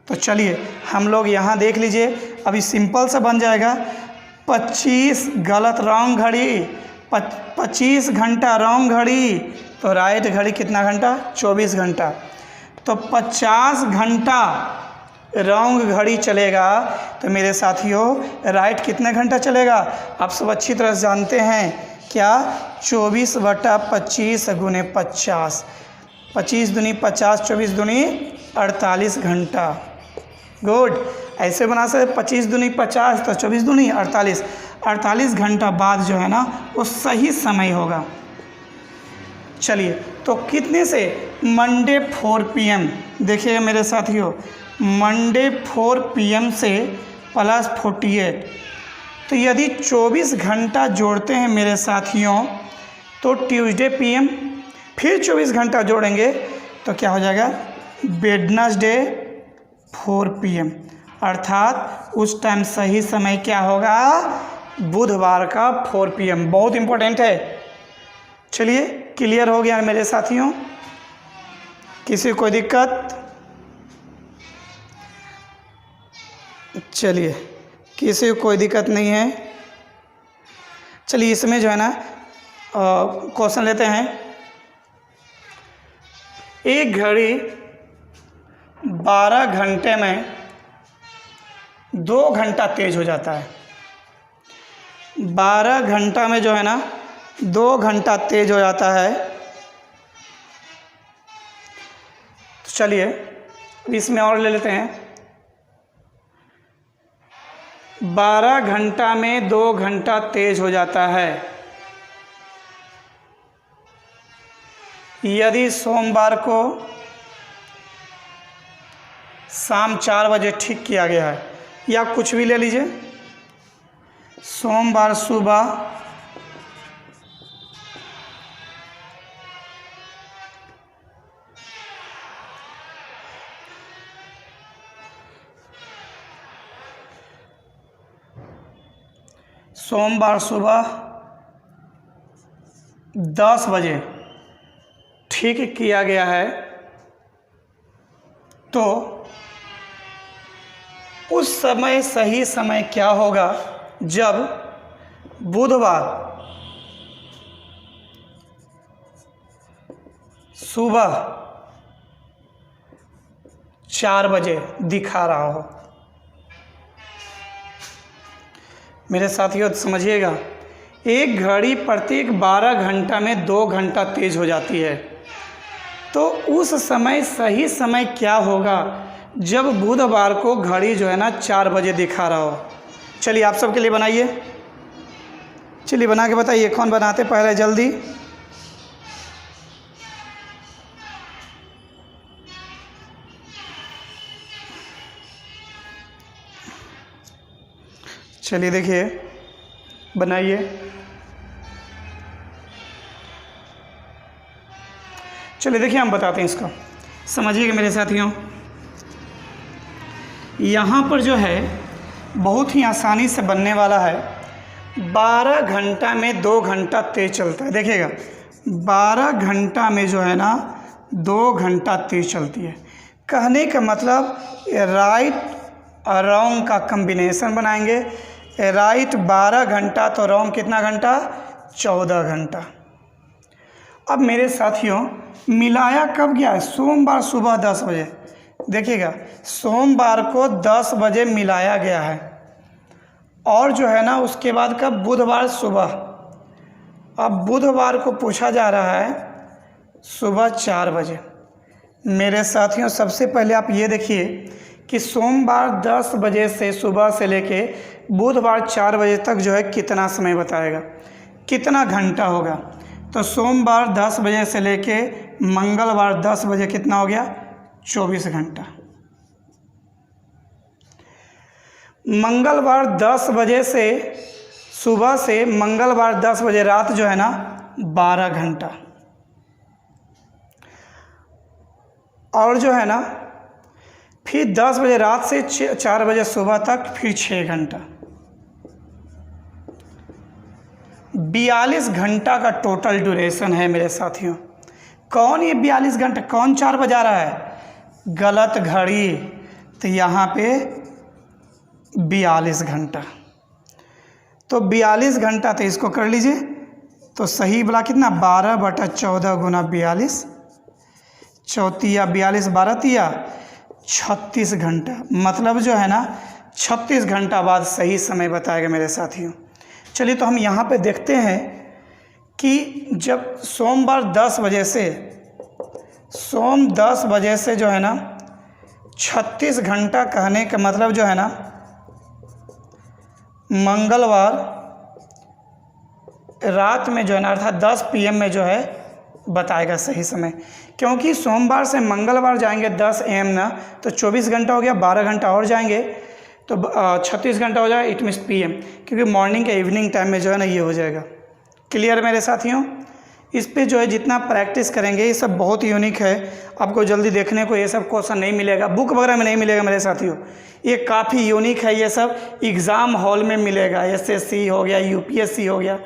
तो चलिए हम लोग यहाँ देख लीजिए, अभी सिंपल सा बन जाएगा। 25 गलत रॉन्ग घड़ी, 25 घंटा रॉन्ग घड़ी, तो राइट घड़ी कितना घंटा? 24 घंटा। तो 50 घंटा रॉन्ग घड़ी चलेगा। तो मेरे साथियों राइट कितने घंटा चलेगा? आप सब अच्छी तरह से जानते हैं क्या? 24/25 गुने 50, 25 दूनी 50, 24 दूनी 48 घंटा। गुड, ऐसे बना सकते 25 दूनी 50 तो 24 दूनी 48, 48 घंटा बाद जो है ना वो सही समय होगा। चलिए तो कितने से? Monday 4 PM। देखिएगा मेरे साथियों, मंडे 4 PM से प्लस 48, तो यदि 24 घंटा जोड़ते हैं मेरे साथियों तो ट्यूसडे PM, फिर 24 घंटा जोड़ेंगे तो क्या हो जाएगा? वेडनेसडे 4 PM, अर्थात उस टाइम सही समय क्या होगा? बुधवार का 4 PM। बहुत इंपॉर्टेंट है। चलिए क्लियर हो गया मेरे साथियों? किसी को कोई दिक्कत? चलिए किसी को कोई दिक्कत नहीं है। चलिए इसमें जो है ना क्वेश्चन लेते हैं। एक घड़ी 12 घंटे में 2 घंटा तेज हो जाता है। 12 घंटा में जो है ना 2 घंटा तेज हो जाता है। तो चलिए इसमें और ले लेते हैं। 12 घंटा में 2 घंटा तेज हो जाता है। यदि सोमवार को शाम 4 बजे ठीक किया गया है, या कुछ भी ले लीजिए, सोमवार सुबह सोमवार सुबह 10 बजे ठीक किया गया है, तो उस समय सही समय क्या होगा? जब बुधवार सुबह 4 बजे दिखा रहा हो। मेरे साथियों समझिएगा, एक घड़ी प्रत्येक 12 घंटा में 2 घंटा तेज हो जाती है, तो उस समय सही समय क्या होगा? जब बुधवार को घड़ी जो है ना 4 बजे दिखा रहा हो। चलिए आप सबके लिए बनाइए। चलिए बना के बताइए, कौन बनाते पहले जल्दी? चलिए देखिए बनाइए। चलिए देखिए हम बताते हैं इसको, समझिएगा मेरे साथियों। यहाँ पर जो है बहुत ही आसानी से बनने वाला है। 12 घंटा में 2 घंटा तेज चलता है। देखिएगा 12 घंटा में जो है ना 2 घंटा तेज चलती है। कहने का मतलब राइट और रॉन्ग का कम्बिनेशन बनाएंगे। राइट 12 घंटा तो रॉन्ग कितना घंटा? 14 घंटा। अब मेरे साथियों मिलाया कब गया है? सोमवार सुबह 10 बजे। देखिएगा सोमवार को 10 बजे मिलाया गया है, और जो है ना उसके बाद कब? बुधवार सुबह। अब बुधवार को पूछा जा रहा है सुबह 4 बजे। मेरे साथियों सबसे पहले आप ये देखिए कि सोमवार 10 बजे से सुबह से लेके बुधवार 4 बजे तक जो है कितना समय बताएगा, कितना घंटा होगा। तो सोमवार 10 बजे से लेके मंगलवार 10 बजे कितना हो गया? 24 घंटा। मंगलवार 10 बजे से सुबह से मंगलवार 10 बजे रात जो है ना 12 घंटा, और जो है ना फिर 10 बजे रात से 4 बजे सुबह तक फिर 6 घंटा। 42 घंटा का टोटल ड्यूरेशन है मेरे साथियों। कौन ये 42 घंटा? कौन 4 बजा रहा है? गलत घड़ी। तो यहाँ पे 42 घंटा, तो 42 घंटा तो इसको कर लीजिए। तो सही बोला कितना? 12/14 गुना 42, चौतिया 42, 12 तिया 36 घंटा, मतलब जो है ना 36 घंटा बाद सही समय बताएगा मेरे साथियों। चलिए तो हम यहाँ पे देखते हैं कि जब सोमवार 10 बजे से, सोम 10 बजे से जो है ना 36 घंटा कहने का मतलब जो है ना मंगलवार रात में जो है ना अर्थात 10 PM में जो है बताएगा सही समय, क्योंकि सोमवार से मंगलवार जाएंगे 10 AM ना, तो 24 घंटा हो गया, 12 घंटा और जाएंगे तो 36 घंटा हो जाएगा, इट मीन्स PM, क्योंकि मॉर्निंग के इवनिंग टाइम में जो है ना ये हो जाएगा। क्लियर मेरे साथियों? इस पे जो है जितना प्रैक्टिस करेंगे, ये सब बहुत यूनिक है, आपको जल्दी देखने को ये सब क्वेश्चन नहीं मिलेगा, बुक वगैरह में नहीं मिलेगा मेरे साथियों। ये काफ़ी यूनिक है, ये सब एग्ज़ाम हॉल में मिलेगा। SSC हो गया, UPSC हो गया,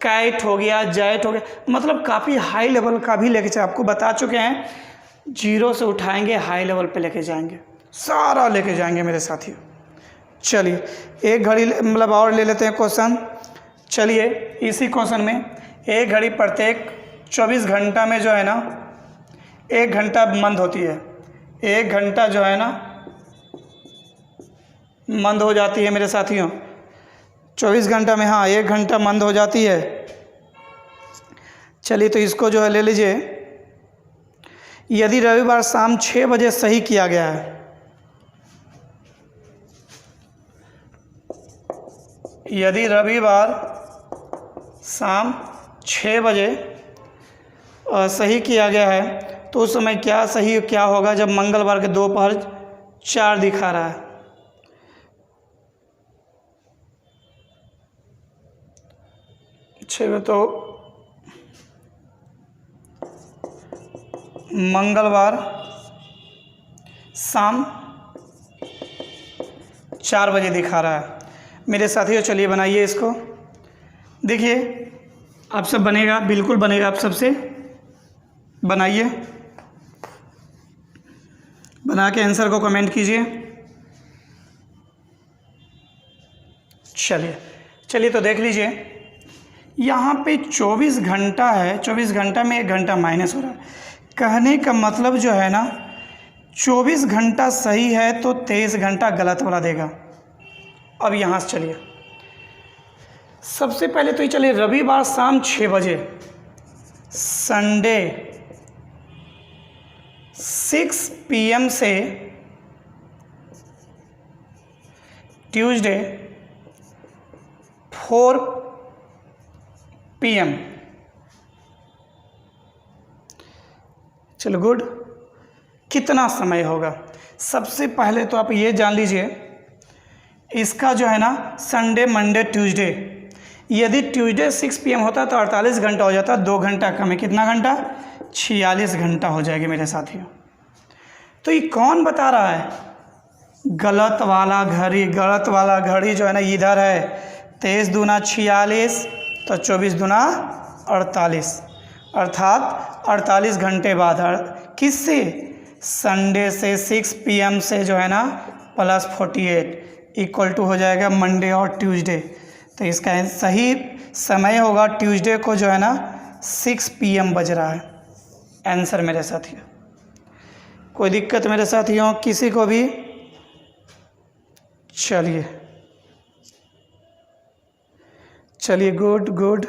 कैट हो गया, जैट हो गया, मतलब काफ़ी हाई लेवल का भी लेके चल, आपको बता चुके हैं, जीरो से उठाएंगे हाई लेवल पे लेके जाएंगे, सारा लेके जाएंगे मेरे साथियों। चलिए एक घड़ी मतलब और ले लेते हैं क्वेश्चन। चलिए इसी क्वेश्चन में एक घड़ी प्रत्येक 24 घंटा में जो है ना 1 घंटा बंद होती है, 1 घंटा जो है ना बंद हो जाती है मेरे साथियों। 24 घंटा में हाँ 1 घंटा बंद हो जाती है। चलिए तो इसको जो है ले लीजिए। यदि रविवार शाम 6 बजे सही किया गया है, यदि रविवार शाम 6 बजे सही किया गया है तो उस समय क्या सही क्या होगा जब मंगलवार के दोपहर 4 दिखा रहा है। तो मंगलवार शाम 4 बजे दिखा रहा है मेरे साथियों। चलिए बनाइए इसको, देखिए आप सब बनेगा, बिल्कुल बनेगा, आप सबसे बनाइए, बना के आंसर को कमेंट कीजिए। चलिए तो देख लीजिए, यहाँ पे 24 घंटा है, 24 घंटा में 1 घंटा माइनस हो रहा है। कहने का मतलब जो है ना 24 घंटा सही है तो 23 घंटा गलत वाला देगा। अब यहाँ से चलिए, सबसे पहले तो ये चलिए रविवार शाम 6 बजे, संडे 6 PM से ट्यूसडे 4 PM। चलो गुड, कितना समय होगा? सबसे पहले तो आप ये जान लीजिए, इसका जो है ना संडे मंडे ट्यूसडे, यदि ट्यूसडे 6 PM होता तो 48 घंटा हो जाता, 2 घंटा कम है, कितना घंटा? 46 घंटा हो जाएगी मेरे साथियों। तो ये कौन बता रहा है? गलत वाला घड़ी, गलत वाला घड़ी जो है ना इधर है, 23 दूना 46 तो 24 दूना 48, अर्थात 48 घंटे बाद। किससे? संडे से 6 PM से जो है ना प्लस 48 इक्वल टू हो जाएगा मंडे और ट्यूसडे। तो इसका सही समय होगा ट्यूसडे को जो है ना 6 PM बज रहा है आंसर मेरे साथियों। कोई दिक्कत मेरे साथियों किसी को भी? चलिए गुड गुड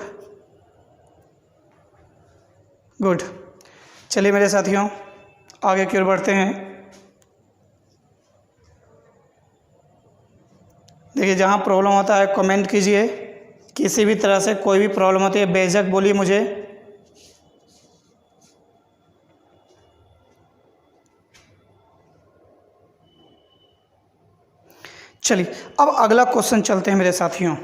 गुड। चलिए मेरे साथियों आगे की ओर बढ़ते हैं। देखिए जहाँ प्रॉब्लम होता है कमेंट कीजिए, किसी भी तरह से कोई भी प्रॉब्लम होती है बेझिझक बोलिए मुझे। चलिए अब अगला क्वेश्चन चलते हैं मेरे साथियों।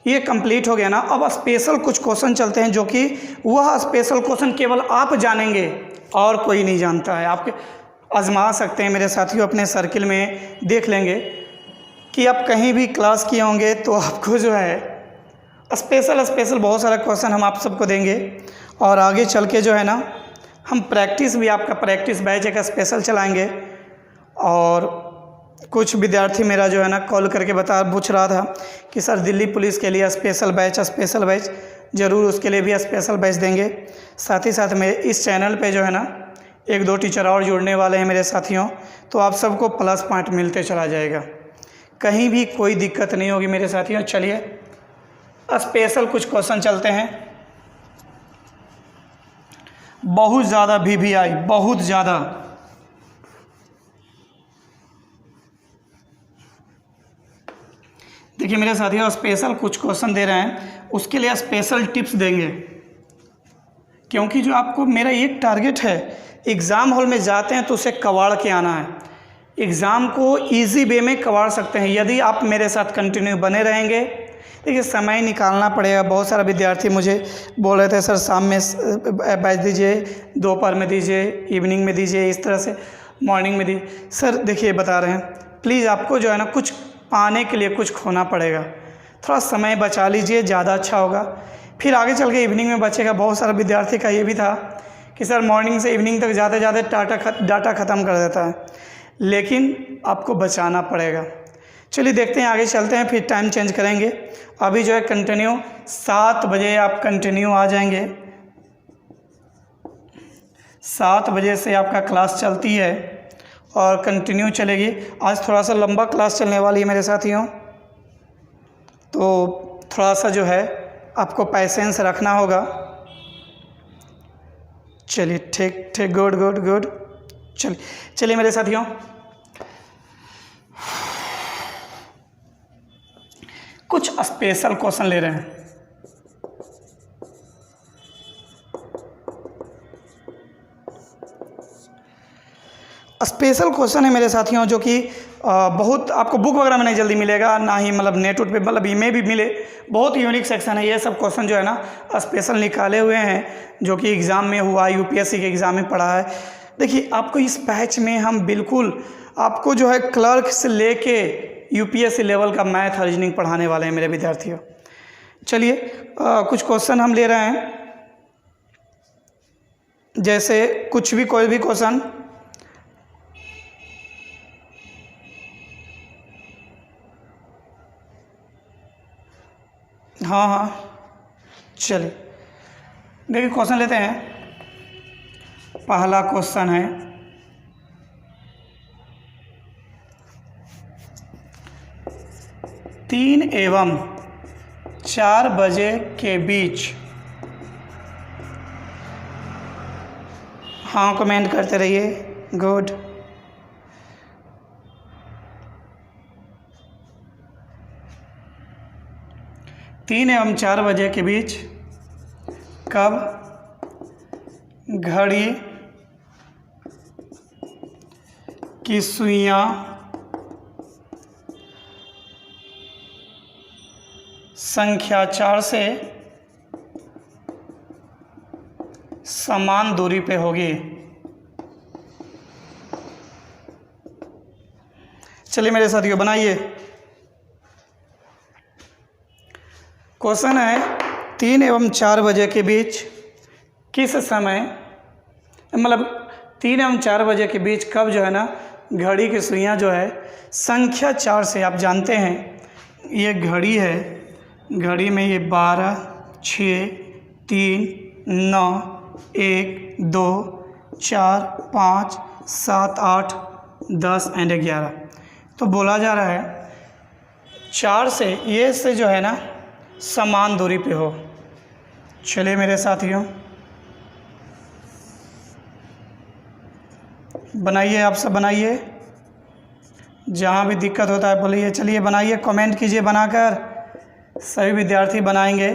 ये कंप्लीट हो गया ना, अब स्पेशल कुछ क्वेश्चन चलते हैं जो कि वह स्पेशल क्वेश्चन केवल आप जानेंगे और कोई नहीं जानता है। आपके आजमा सकते हैं मेरे साथियों, अपने सर्किल में देख लेंगे कि आप कहीं भी क्लास किए होंगे तो आपको जो है स्पेशल बहुत सारा क्वेश्चन हम आप सबको देंगे। और आगे चल के जो है ना हम प्रैक्टिस भी, आपका प्रैक्टिस बैच एक स्पेशल चलाएँगे और कुछ विद्यार्थी मेरा जो है ना कॉल करके पूछ रहा था कि सर दिल्ली पुलिस के लिए स्पेशल बैच, ज़रूर उसके लिए भी स्पेशल बैच देंगे। साथ ही साथ मेरे इस चैनल पे जो है ना 1-2 टीचर और जुड़ने वाले हैं मेरे साथियों, तो आप सबको प्लस पॉइंट मिलते चला जाएगा, कहीं भी कोई दिक्कत नहीं होगी मेरे साथियों। चलिए स्पेशल कुछ क्वेश्चन चलते हैं। बहुत ज़्यादा VVI, बहुत ज़्यादा। देखिए मेरे साथियों, स्पेशल कुछ क्वेश्चन दे रहे हैं, उसके लिए स्पेशल टिप्स देंगे, क्योंकि जो आपको मेरा एक टारगेट है, एग्ज़ाम हॉल में जाते हैं तो उसे कबाड़ के आना है। एग्ज़ाम को इजी वे में कबाड़ सकते हैं यदि आप मेरे साथ कंटिन्यू बने रहेंगे। देखिए समय निकालना पड़ेगा। बहुत सारा विद्यार्थी मुझे बोल रहे थे सर शाम में बैच दीजिए, दोपहर में दीजिए, इवनिंग में दीजिए, इस तरह से मॉर्निंग में दीजिए। सर देखिए बता रहे हैं, प्लीज़ आपको जो है ना कुछ पाने के लिए कुछ खोना पड़ेगा, थोड़ा समय बचा लीजिए, ज़्यादा अच्छा होगा। फिर आगे चल के इवनिंग में बचेगा। बहुत सारा विद्यार्थी का ये भी था कि सर मॉर्निंग से इवनिंग तक जाते जाते डाटा ख़त्म कर देता है, लेकिन आपको बचाना पड़ेगा। चलिए देखते हैं, आगे चलते हैं, फिर टाइम चेंज करेंगे। अभी जो है कंटिन्यू 7 बजे आप कंटिन्यू आ जाएंगे। 7 बजे से आपका क्लास चलती है और कंटिन्यू चलेगी। आज थोड़ा सा लंबा क्लास चलने वाली है मेरे साथियों, तो थोड़ा सा जो है आपको पैसेंस रखना होगा। चलिए ठीक ठीक, गुड। चलिए मेरे साथियों, कुछ स्पेशल क्वेश्चन ले रहे हैं। स्पेशल क्वेश्चन है मेरे साथियों, जो कि बहुत आपको बुक वगैरह में नहीं जल्दी मिलेगा, ना ही मतलब नेट पे मतलब ईमेल भी मिले। बहुत यूनिक सेक्शन है। ये सब क्वेश्चन जो है ना स्पेशल निकाले हुए हैं, जो कि एग्ज़ाम में हुआ, यूपीएससी के एग्ज़ाम में पढ़ा है। देखिए आपको इस बैच में हम बिल्कुल आपको जो है क्लर्क से लेके यूपीएससी लेवल का मैथ रीजनिंग पढ़ाने वाले हैं मेरे विद्यार्थियों। चलिए कुछ क्वेश्चन हम ले रहे हैं, जैसे कोई भी क्वेश्चन। हाँ चलिए देखिए क्वेश्चन लेते हैं। पहला क्वेश्चन है, तीन एवं 4 बजे के बीच। हाँ कमेंट करते रहिए, गुड। तीन एवं 4 बजे के बीच कब घड़ी की सुइयां संख्या 4 से समान दूरी पे होगी। चलिए मेरे साथियों बनाइए। क्वेश्चन है 3 एवं 4 बजे के बीच किस समय, मतलब 3 एवं 4 बजे के बीच कब जो है ना घड़ी की सुइयां जो है संख्या 4 से, आप जानते हैं ये घड़ी है, घड़ी में ये 12, 6, 3, 9, 1, 2, 4, 5, 7, 8, 10 एंड 11। तो बोला जा रहा है 4 से ये से जो है ना समान दूरी पे हो। चलिए मेरे साथियों बनाइए, आप सब बनाइए, जहाँ भी दिक्कत होता है बोलिए। चलिए बनाइए, कमेंट कीजिए बनाकर, सभी विद्यार्थी बनाएंगे।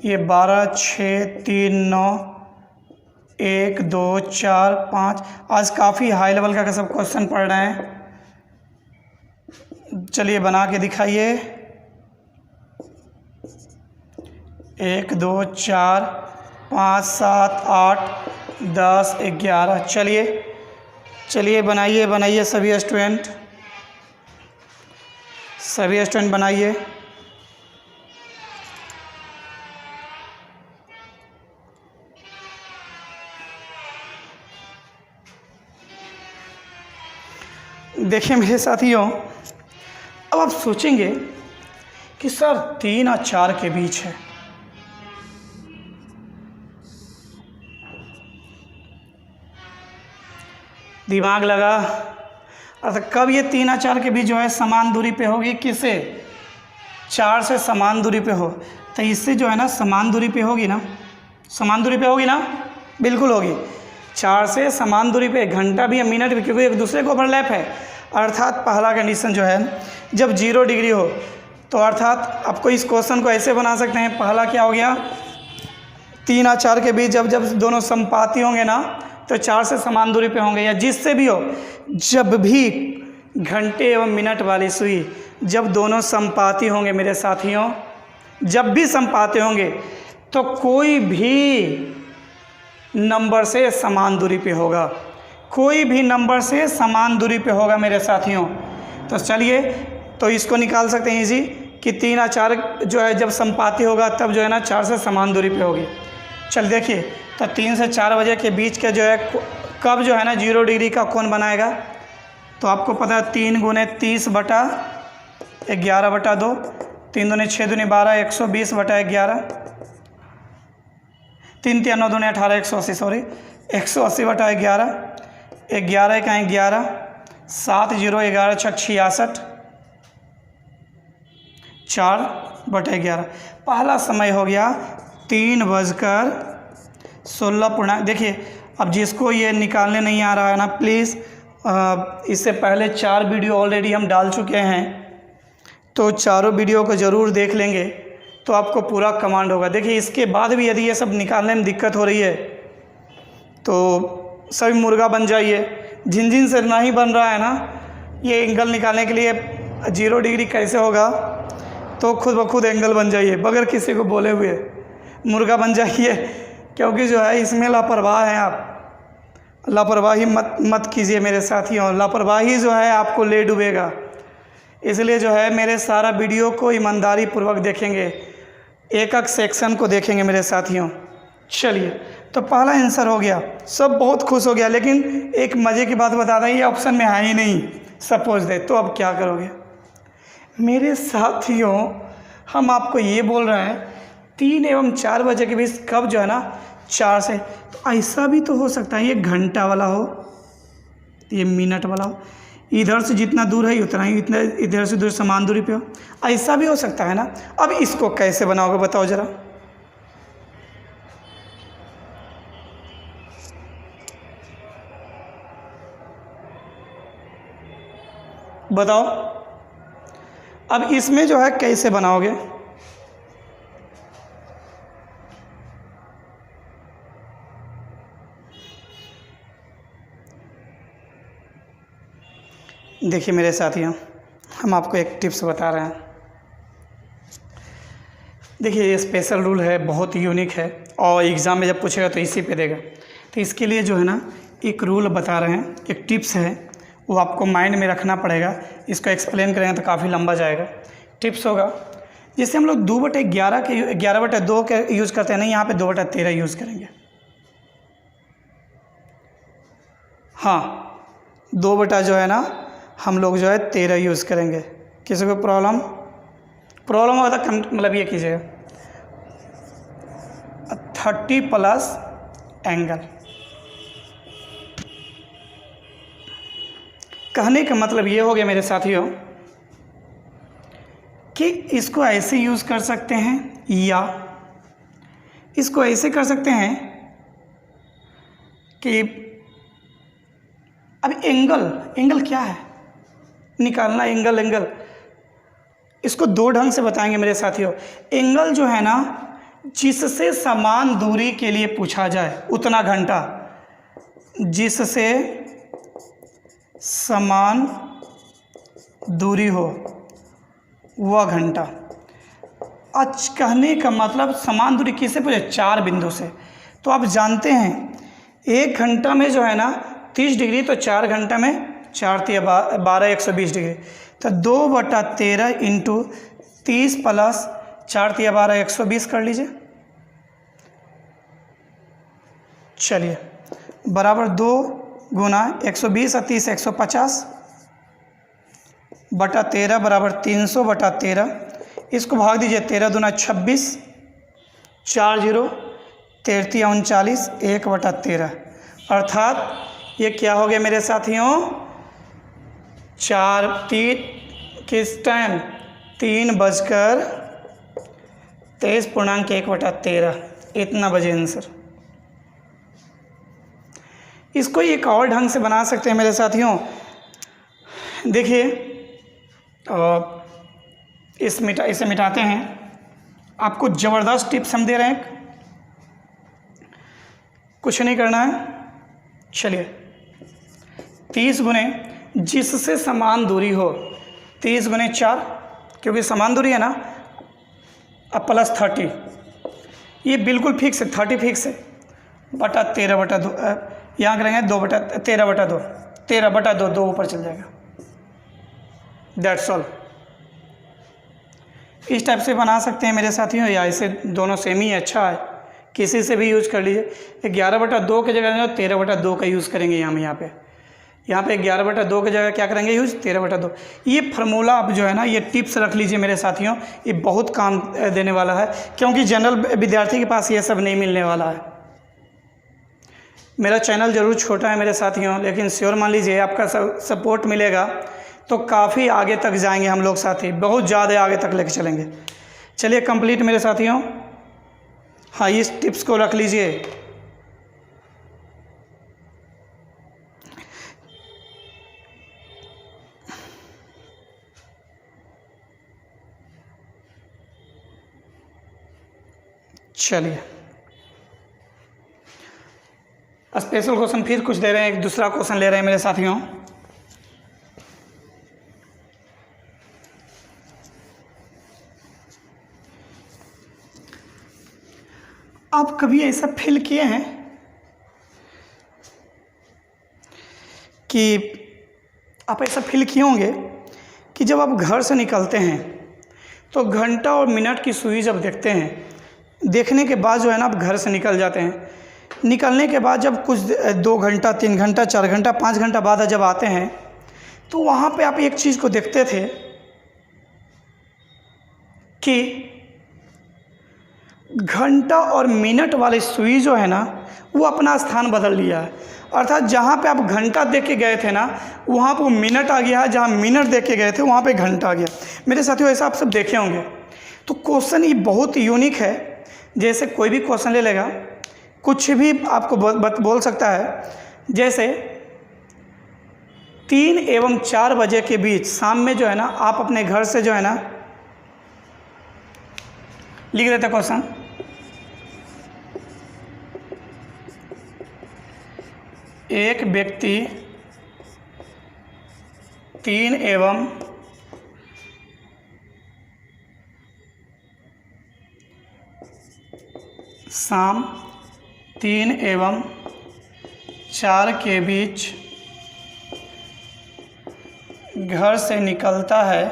ये 12, 6, 3, 9, 1, 2, 4, 5। आज काफ़ी हाई लेवल का सब क्वेश्चन पढ़ रहे हैं। चलिए बना के दिखाइए। 1, 2, 4, 5, 7, 8, 10, 11। चलिए बनाइए सभी स्टूडेंट बनाइए। देखिए मेरे साथियों, अब आप सोचेंगे कि सर 3 और 4 के बीच है। दिमाग लगा, अर्थात कब ये 3 और 4 के बीच जो है समान दूरी पे होगी? किससे? 4 से समान दूरी पे हो तो इससे जो है ना समान दूरी पे होगी ना, समान दूरी पे होगी ना, बिल्कुल होगी। 4 से समान दूरी पे, घंटा भी या मिनट भी, क्योंकि एक दूसरे को ओवरलैप है। अर्थात पहला कंडीशन जो है जब 0 डिग्री हो तो अर्थात आपको इस क्वेश्चन को ऐसे बना सकते हैं। पहला क्या हो गया, 3 और 4 के बीच जब दोनों समपाती होंगे ना तो 4 से समान दूरी पे होंगे, या जिससे भी हो, जब भी घंटे एवं मिनट वाली सुई जब दोनों समपाती होंगे मेरे साथियों, जब भी समपाती होंगे तो कोई भी नंबर से समान दूरी पे होगा, कोई भी नंबर से समान दूरी पे होगा मेरे साथियों। तो चलिए, तो इसको निकाल सकते हैं इजी कि 3 और 4 जो है जब समपाती होगा तब जो है ना 4 से समान दूरी पे होगी। चल देखिए, तो 3 से 4 बजे के बीच के जो है कब जो है ना 0 डिग्री का कोण बनाएगा? तो आपको पता है 3 गुने 30 बटा 11 बटा 2, 3 दूने 6 दूने 12, 120 बटा 11, 3 3 9 दूने 18, 180, सॉरी 180 बटा 11, 11 का 11, 7 0 11 6 66, 4 बटा 11। पहला समय हो गया 3:16। देखिए, अब जिसको ये निकालने नहीं आ रहा है ना, प्लीज़ इससे पहले 4 वीडियो ऑलरेडी हम डाल चुके हैं, तो चारों वीडियो को ज़रूर देख लेंगे तो आपको पूरा कमांड होगा। देखिए, इसके बाद भी यदि ये सब निकालने में दिक्कत हो रही है तो सभी मुर्गा बन जाइए। झिनझिन से नहीं बन रहा है ना ये एंगल निकालने के लिए 0 डिग्री कैसे होगा, तो खुद ब खुद एंगल बन जाइए बगैर किसी को बोले हुए, मुर्गा बन जाइए। क्योंकि जो है इसमें लापरवाह हैं आप, लापरवाही मत कीजिए मेरे साथियों। लापरवाही जो है आपको ले डूबेगा। इसलिए जो है मेरे सारा वीडियो को ईमानदारी पूर्वक देखेंगे, एक एक सेक्शन को देखेंगे मेरे साथियों। चलिए, तो पहला आंसर हो गया, सब बहुत खुश हो गया। लेकिन एक मज़े की बात बता दें, ये ऑप्शन में है ही नहीं, सपोज दे, तो अब क्या करोगे मेरे साथियों? हम आपको ये बोल रहे हैं 3 एवं 4 बजे के बीच कब जो है ना 4 से, तो ऐसा भी तो हो सकता है ये घंटा वाला हो, ये मिनट वाला हो, इधर से जितना दूर है उतना ही इतना इधर से दूर समान दूरी पे हो, ऐसा भी हो सकता है ना। अब इसको कैसे बनाओगे बताओ ज़रा? बताओ, अब इसमें जो है कैसे बनाओगे? देखिए मेरे साथियों, हम आपको एक टिप्स बता रहे हैं। देखिए, ये स्पेशल रूल है, बहुत यूनिक है, और एग्ज़ाम में जब पूछेगा तो इसी पे देगा। तो इसके लिए जो है ना एक रूल बता रहे हैं, एक टिप्स है, वो आपको माइंड में रखना पड़ेगा। इसको एक्सप्लेन करेंगे तो काफ़ी लंबा जाएगा। टिप्स होगा, जैसे हम लोग 2/11 के 11/2 के यूज़ करते हैं ना, यहाँ पे 2/13 यूज़ करेंगे। हाँ, 2 जो है ना हम लोग जो है 13 यूज़ करेंगे। किसी को प्रॉब्लम हो तो मतलब ये कीजिएगा 30 प्लस एंगल। कहने का मतलब ये हो गया मेरे साथियों कि इसको ऐसे यूज़ कर सकते हैं, या इसको ऐसे कर सकते हैं कि अब एंगल क्या है निकालना, एंगल इसको 2 ढंग से बताएंगे मेरे साथियों। एंगल जो है ना, जिससे समान दूरी के लिए पूछा जाए उतना घंटा, जिससे समान दूरी हो वह घंटा। आज कहने का मतलब समान दूरी किससे पूछे? 4 बिंदु से। तो आप जानते हैं 1 घंटा में जो है ना 30 डिग्री, तो 4 घंटा में 4 × 12 120 डिग्री। तो 2/13 इंटू 30 प्लस 4 × 12 120 कर लीजिए। चलिए, बराबर 2 गुना 120 और 30 150, बटा 13 बराबर 300 बटा 13। इसको भाग दीजिए, 13 दूना 26, 4 जीरो 33 39, 1 बटा 13। अर्थात ये क्या हो गया मेरे साथियों, 4 3 किस टाइम 3:23.1 बटा 13, इतना बजे आंसर। इसको एक और ढंग से बना सकते हैं मेरे साथियों। देखिए इसे मिटाते हैं। आपको ज़बरदस्त टिप्स हम दे रहे हैं, कुछ नहीं करना है। चलिए 30 गुने जिससे समान दूरी हो, 30 गुने 4, क्योंकि समान दूरी है ना, अब प्लस 30, ये बिल्कुल फिक्स है, 30 फिक्स है, बटा 13 बटा 2, यहाँ करेंगे 2 बटा 13 बटा 2, 13 बटा 2, 2 ऊपर चल जाएगा। That's all. इस टाइप से बना सकते हैं मेरे साथियों, या इसे दोनों सेम ही अच्छा है, किसी से भी यूज कर लीजिए। 11 बटा 2 की जगह 13 बटा 2 का यूज़ करेंगे। यहाँ पे 11 बटा 2 की जगह क्या करेंगे यूज, 13 बटा 2। ये फार्मूला आप जो है ना, ये टिप्स रख लीजिए मेरे साथियों, ये बहुत काम देने वाला है, क्योंकि जनरल विद्यार्थी के पास ये सब नहीं मिलने वाला है। मेरा चैनल ज़रूर छोटा है मेरे साथियों, लेकिन श्योर मान लीजिए आपका सपोर्ट मिलेगा तो काफ़ी आगे तक जाएंगे हम लोग साथी, बहुत ज़्यादा आगे तक लेके चलेंगे। चलिए कंप्लीट मेरे साथियों। हाँ, इस टिप्स को रख लीजिए। चलिए स्पेशल क्वेश्चन फिर कुछ दे रहे हैं, एक दूसरा क्वेश्चन ले रहे हैं मेरे साथियों। आप कभी ऐसा फील किए हैं कि आप ऐसा फील किए होंगे कि जब आप घर से निकलते हैं तो घंटा और मिनट की सुई जब देखते हैं, देखने के बाद जो है ना आप घर से निकल जाते हैं। निकलने के बाद जब कुछ 2 घंटा 3 घंटा 4 घंटा 5 घंटा बाद जब आते हैं तो वहाँ पे आप एक चीज़ को देखते थे कि घंटा और मिनट वाली सुई जो है ना वो अपना स्थान बदल लिया है। अर्थात जहाँ पे आप घंटा देख के गए थे ना, वहाँ पे मिनट आ गया है, जहाँ मिनट देख के गए थे वहाँ पे घंटा आ गया। मेरे साथियों ऐसा आप सब देखे होंगे। तो क्वेश्चन ये बहुत यूनिक है, जैसे कोई भी क्वेश्चन ले लेगा, कुछ भी आपको बोल सकता है। जैसे 3 एवं 4 बजे के बीच शाम में जो है ना, आप अपने घर से जो है ना लिख देते क्वेश्चन, एक व्यक्ति 3 एवं 3 एवं 4 के बीच घर से निकलता है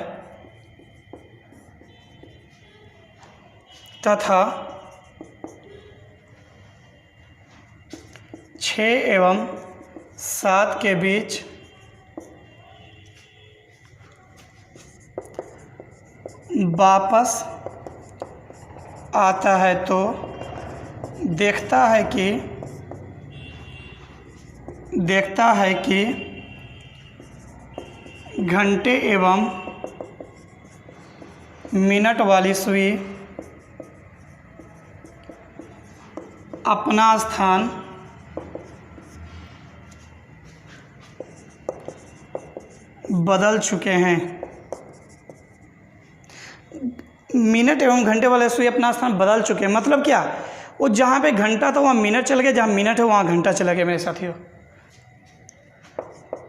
तथा 6 एवं 7 के बीच वापस आता है, तो देखता है कि घंटे एवं मिनट वाली सुई अपना स्थान बदल चुके हैं। मिनट एवं घंटे वाले सुई अपना स्थान बदल चुके हैं मतलब क्या, वो जहाँ पे घंटा था वहाँ मिनट चल गया, जहाँ मिनट है वहाँ घंटा चला गया मेरे साथियों।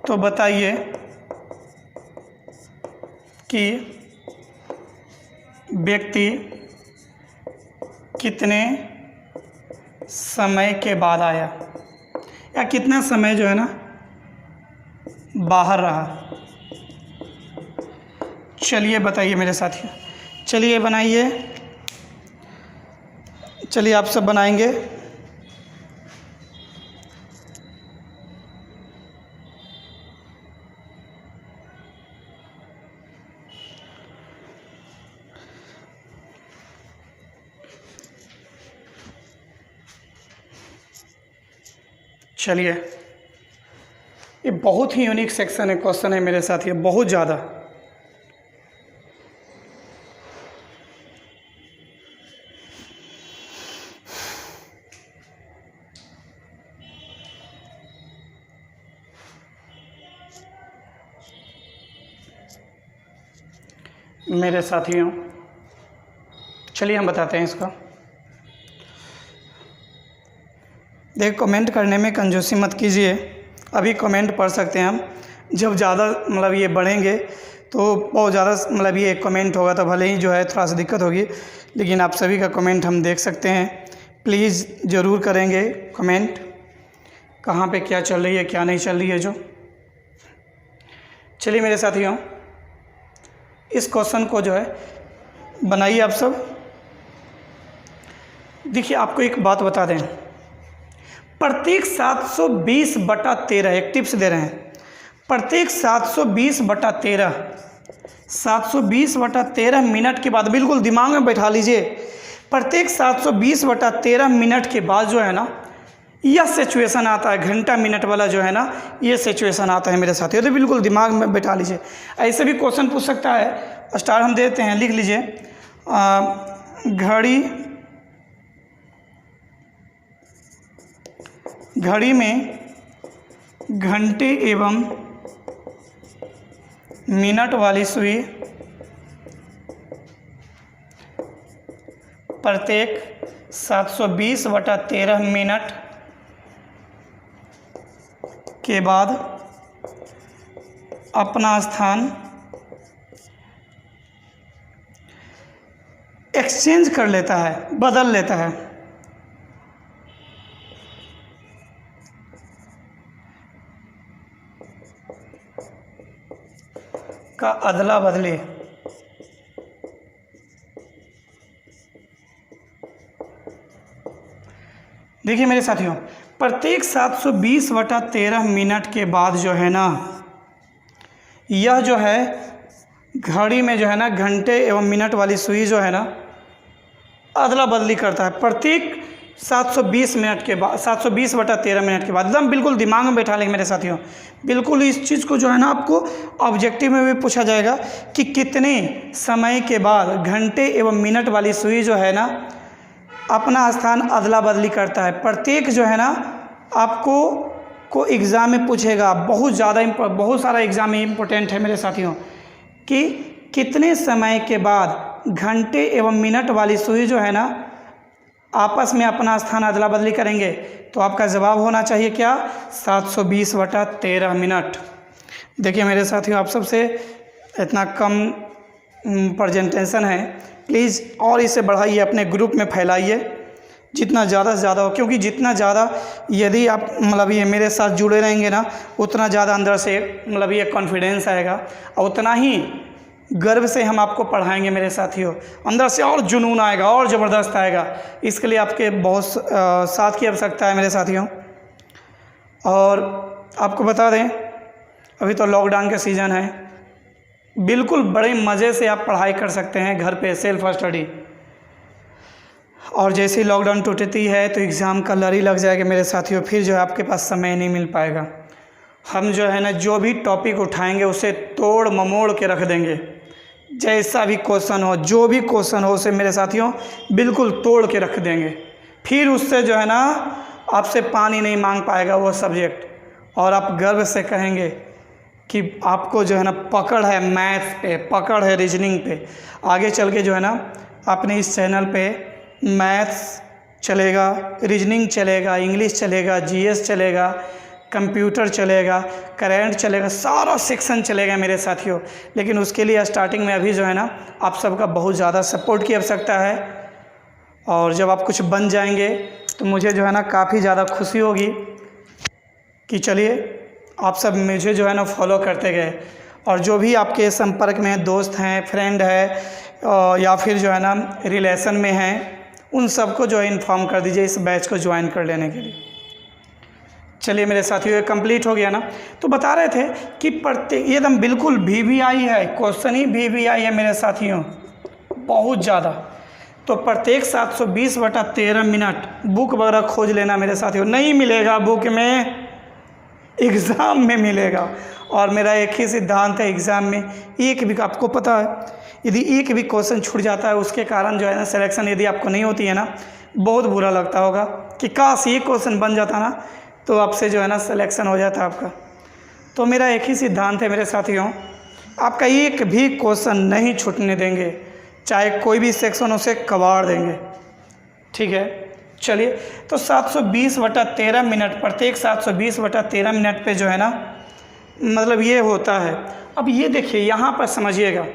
तो बताइए कि व्यक्ति कितने समय के बाद आया, या कितना समय जो है ना बाहर रहा। चलिए बताइए मेरे साथियों, चलिए बनाइए, चलिए आप सब बनाएंगे। चलिए, ये बहुत ही यूनिक सेक्शन है, क्वेश्चन है मेरे साथ, ये बहुत ज़्यादा। मेरे साथियों, चलिए हम बताते हैं इसका। देख, कमेंट करने में कंजूसी मत कीजिए, अभी कमेंट पढ़ सकते हैं हम। जब ज़्यादा मतलब ये बढ़ेंगे तो बहुत ज़्यादा मतलब ये कमेंट होगा तो भले ही जो है थोड़ा सा दिक्कत होगी, लेकिन आप सभी का कमेंट हम देख सकते हैं। प्लीज़ ज़रूर करेंगे कमेंट, कहाँ पे क्या चल रही है क्या नहीं चल रही है जो। चलिए मेरे साथियों, इस क्वेश्चन को जो है बनाइए आप सब। देखिए, आपको एक बात बता दें, प्रत्येक 720/13, एक टिप्स दे रहे हैं, प्रत्येक 720/13 मिनट के बाद, बिल्कुल दिमाग में बैठा लीजिए, प्रत्येक 720/13 मिनट के बाद जो है ना यह सिचुएशन आता है, घंटा मिनट वाला जो है ना ये सिचुएशन आता है मेरे साथियों। तो बिल्कुल दिमाग में बैठा लीजिए। ऐसे भी क्वेश्चन पूछ सकता है, स्टार हम देते हैं, लिख लीजिए, घड़ी में घंटे एवं मिनट वाली सुई प्रत्येक 720/13 मिनट के बाद अपना स्थान एक्सचेंज कर लेता है, बदल लेता है। का अदला बदली। देखिए मेरे साथियों, प्रत्येक 720/13 मिनट के बाद जो है ना यह जो है घड़ी में जो है ना घंटे एवं मिनट वाली सुई जो है ना अदला बदली करता है प्रत्येक 720 मिनट के बाद, 720/13 मिनट के बाद। एकदम बिल्कुल दिमाग में बैठा लेंगे मेरे साथियों, बिल्कुल इस चीज़ को जो है ना आपको ऑब्जेक्टिव में भी पूछा जाएगा कि कितने समय के बाद घंटे एवं मिनट वाली सुई जो है ना अपना स्थान अदला बदली करता है। प्रत्येक जो है ना आपको को एग्ज़ाम में पूछेगा, बहुत सारा एग्ज़ाम में इम्पोर्टेंट है मेरे साथियों, कि कितने समय के बाद घंटे एवं मिनट वाली सुई जो है ना आपस में अपना स्थान अदला बदली करेंगे। तो आपका जवाब होना चाहिए क्या? 720/13 मिनट। देखिए मेरे साथियों, आप सबसे इतना कम प्रेजेंटेशन है, प्लीज़ और इसे बढ़ाइए, अपने ग्रुप में फैलाइए जितना ज़्यादा से ज़्यादा हो, क्योंकि जितना ज़्यादा यदि आप मतलब ये मेरे साथ जुड़े रहेंगे ना उतना ज़्यादा अंदर से मतलब ये कॉन्फिडेंस आएगा और उतना ही गर्व से हम आपको पढ़ाएंगे मेरे साथियों। अंदर से और जुनून आएगा और ज़बरदस्त आएगा। इसके लिए आपके बहुत साथ की आवश्यकता है मेरे साथियों। और आपको बता दें, अभी तो लॉकडाउन का सीज़न है, बिल्कुल बड़े मज़े से आप पढ़ाई कर सकते हैं घर पे, सेल्फ स्टडी। और जैसे ही लॉकडाउन टूटती है तो एग्ज़ाम का लड़ी लग जाएगा मेरे साथियों, फिर जो है आपके पास समय नहीं मिल पाएगा। हम जो है ना जो भी टॉपिक उठाएंगे उसे तोड़ ममोड़ के रख देंगे। जैसा भी क्वेश्चन हो, जो भी क्वेश्चन हो, उसे मेरे साथियों बिल्कुल तोड़ के रख देंगे। फिर उससे जो है ना आपसे पानी नहीं मांग पाएगा वो सब्जेक्ट, और आप गर्व से कहेंगे कि आपको जो है ना पकड़ है मैथ्स पे, पकड़ है रीजनिंग पे। आगे चल के जो है ना अपने इस चैनल पे मैथ्स चलेगा, रीजनिंग चलेगा, इंग्लिश चलेगा, जीएस चलेगा, कंप्यूटर चलेगा, करंट चलेगा, सारा सेक्शन चलेगा मेरे साथियों। लेकिन उसके लिए स्टार्टिंग में अभी जो है ना आप सबका बहुत ज़्यादा सपोर्ट की आवश्यकता है। और जब आप कुछ बन जाएंगे तो मुझे जो है ना काफ़ी ज़्यादा खुशी होगी कि चलिए आप सब मुझे जो है ना फॉलो करते गए। और जो भी आपके संपर्क में दोस्त हैं, फ्रेंड है या फिर जो है ना रिलेशन में हैं, उन सबको जो है इन्फॉर्म कर दीजिए इस बैच को ज्वाइन कर लेने के लिए। चलिए मेरे साथियों, ये कंप्लीट हो गया ना। तो बता रहे थे कि प्रत्येक एकदम बिल्कुल VVI है, क्वेश्चन ही VVI है मेरे साथियों, बहुत ज़्यादा। तो प्रत्येक 720/13 मिनट बुक वगैरह खोज लेना मेरे साथियों, नहीं मिलेगा बुक में, एग्ज़ाम में मिलेगा। और मेरा एक ही सिद्धांत है, एग्ज़ाम में एक भी, आपको पता है यदि एक भी क्वेश्चन छूट जाता है उसके कारण जो है ना सिलेक्शन यदि आपको नहीं होती है ना, बहुत बुरा लगता होगा कि काश ये क्वेश्चन बन जाता ना तो आपसे जो है ना सिलेक्शन हो जाता आपका। तो मेरा एक ही सिद्धांत है मेरे साथियों, आपका एक भी क्वेश्चन नहीं छूटने देंगे, चाहे कोई भी सेक्शन उसे कबाड़ देंगे। ठीक है, चलिए। तो 720/13 मिनट, प्रत्येक 720/13 मिनट पे जो है ना मतलब ये होता है। अब ये देखिए यहाँ पर समझिएगा,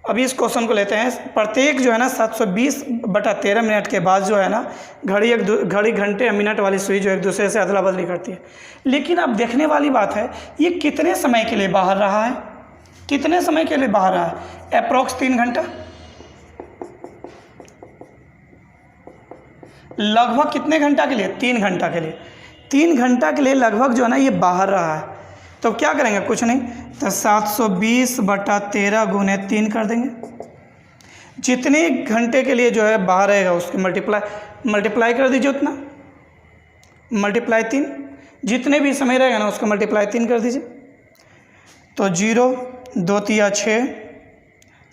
अभी इस क्वेश्चन को लेते हैं। प्रत्येक जो है ना 720/13 मिनट के बाद जो है ना घड़ी घंटे या मिनट वाली सुई जो एक दूसरे से अदला बदली करती है। लेकिन अब देखने वाली बात है, ये कितने समय के लिए बाहर रहा है, कितने समय के लिए बाहर रहा है? अप्रॉक्स 3 घंटा, लगभग कितने घंटा के लिए? 3 घंटा के लिए। 3 घंटा के लिए लगभग जो है ना ये बाहर रहा है। तो क्या करेंगे? कुछ नहीं, तो 720/13 गुने 3 कर देंगे। जितने घंटे के लिए जो है बाहर रहेगा उसकी मल्टीप्लाई कर दीजिए, उतना मल्टीप्लाई 3, जितने भी समय रहेगा ना उसका मल्टीप्लाई 3 कर दीजिए। तो 0 2 तिया 6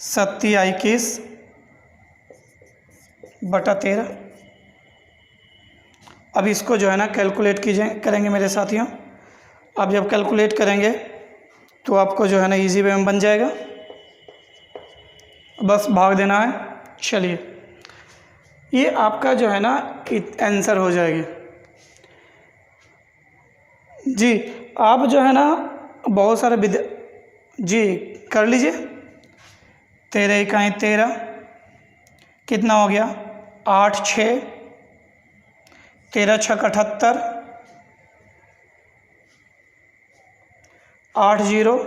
7 तिया 21/13। अब इसको जो है ना कैलकुलेट करेंगे मेरे साथियों। अब जब कैलकुलेट करेंगे तो आपको जो है ना इजी वे में बन जाएगा, बस भाग देना है। चलिए, ये आपका जो है ना आंसर हो जाएगी जी। आप जो है ना बहुत सारे जी कर लीजिए। 13 इकाई 13, कितना हो गया? 8 6, 13 6 78, 8 0,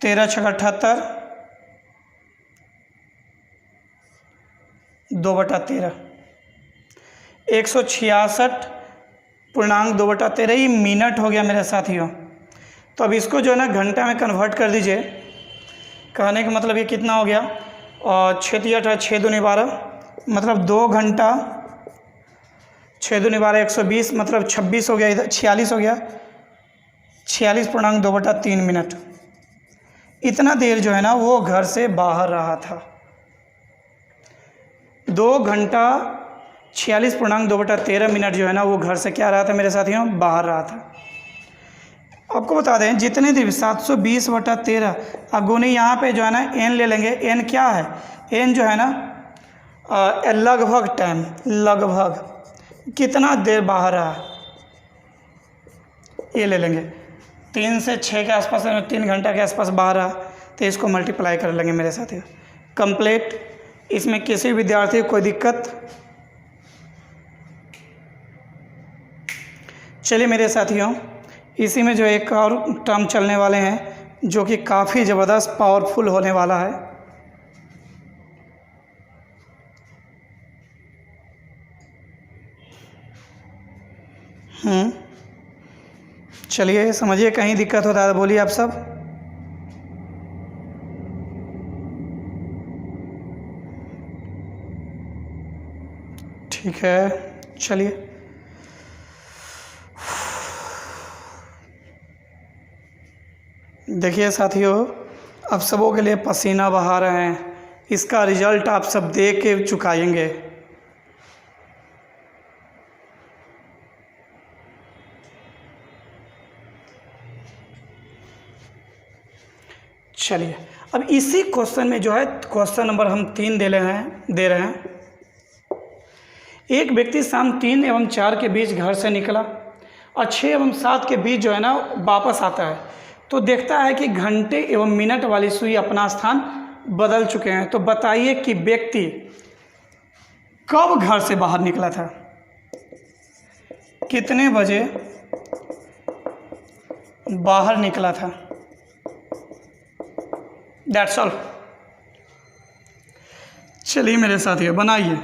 13 6 78, 2/13, 166.2/13 ये मिनट हो गया मेरे साथियों। तो अब इसको जो है ना घंटा में कन्वर्ट कर दीजिए। कहने का मतलब ये कितना हो गया? और 6 तिया 18, 6 दूनी 12, मतलब 2 घंटा, 6 दूनी 12 120, मतलब 26 हो गया, इधर 46 हो गया, 46.2/3 मिनट। इतना देर जो है ना वो घर से बाहर रहा था। 2 घंटा 46.2/13 मिनट जो है ना वो घर से क्या रहा था मेरे साथियों? बाहर रहा था। आपको बता दें जितने दिन 720/13 अगुनी यहाँ पे जो है ना एन ले लेंगे। एन क्या है? एन जो है ना लगभग टाइम, लगभग कितना देर बाहर रहा ये ले लेंगे। 3 से 6 के आसपास, 3 घंटा के आसपास बाहर रहा, तो इसको मल्टीप्लाई कर लेंगे मेरे साथियों। कंप्लीट। इसमें किसी विद्यार्थी को कोई दिक्कत? चलिए मेरे साथियों, इसी में जो एक और टर्म चलने वाले हैं जो कि काफ़ी ज़बरदस्त पावरफुल होने वाला है। चलिए समझिए, कहीं दिक्कत होता है बोलिए आप सब। ठीक है, चलिए। देखिए साथियों, अब सबों के लिए पसीना बहा रहे हैं, इसका रिजल्ट आप सब देख के चुकाएंगे। चलिए, अब इसी क्वेश्चन में जो है क्वेश्चन नंबर हम 3 दे रहे हैं। एक व्यक्ति शाम 3 एवं 4 के बीच घर से निकला और 6 एवं 7 के बीच जो है ना वापस आता है, तो देखता है कि घंटे एवं मिनट वाली सुई अपना स्थान बदल चुके हैं। तो बताइए कि व्यक्ति कब घर से बाहर निकला था, कितने बजे बाहर निकला था। That's all. चलिए मेरे साथियों बनाइए।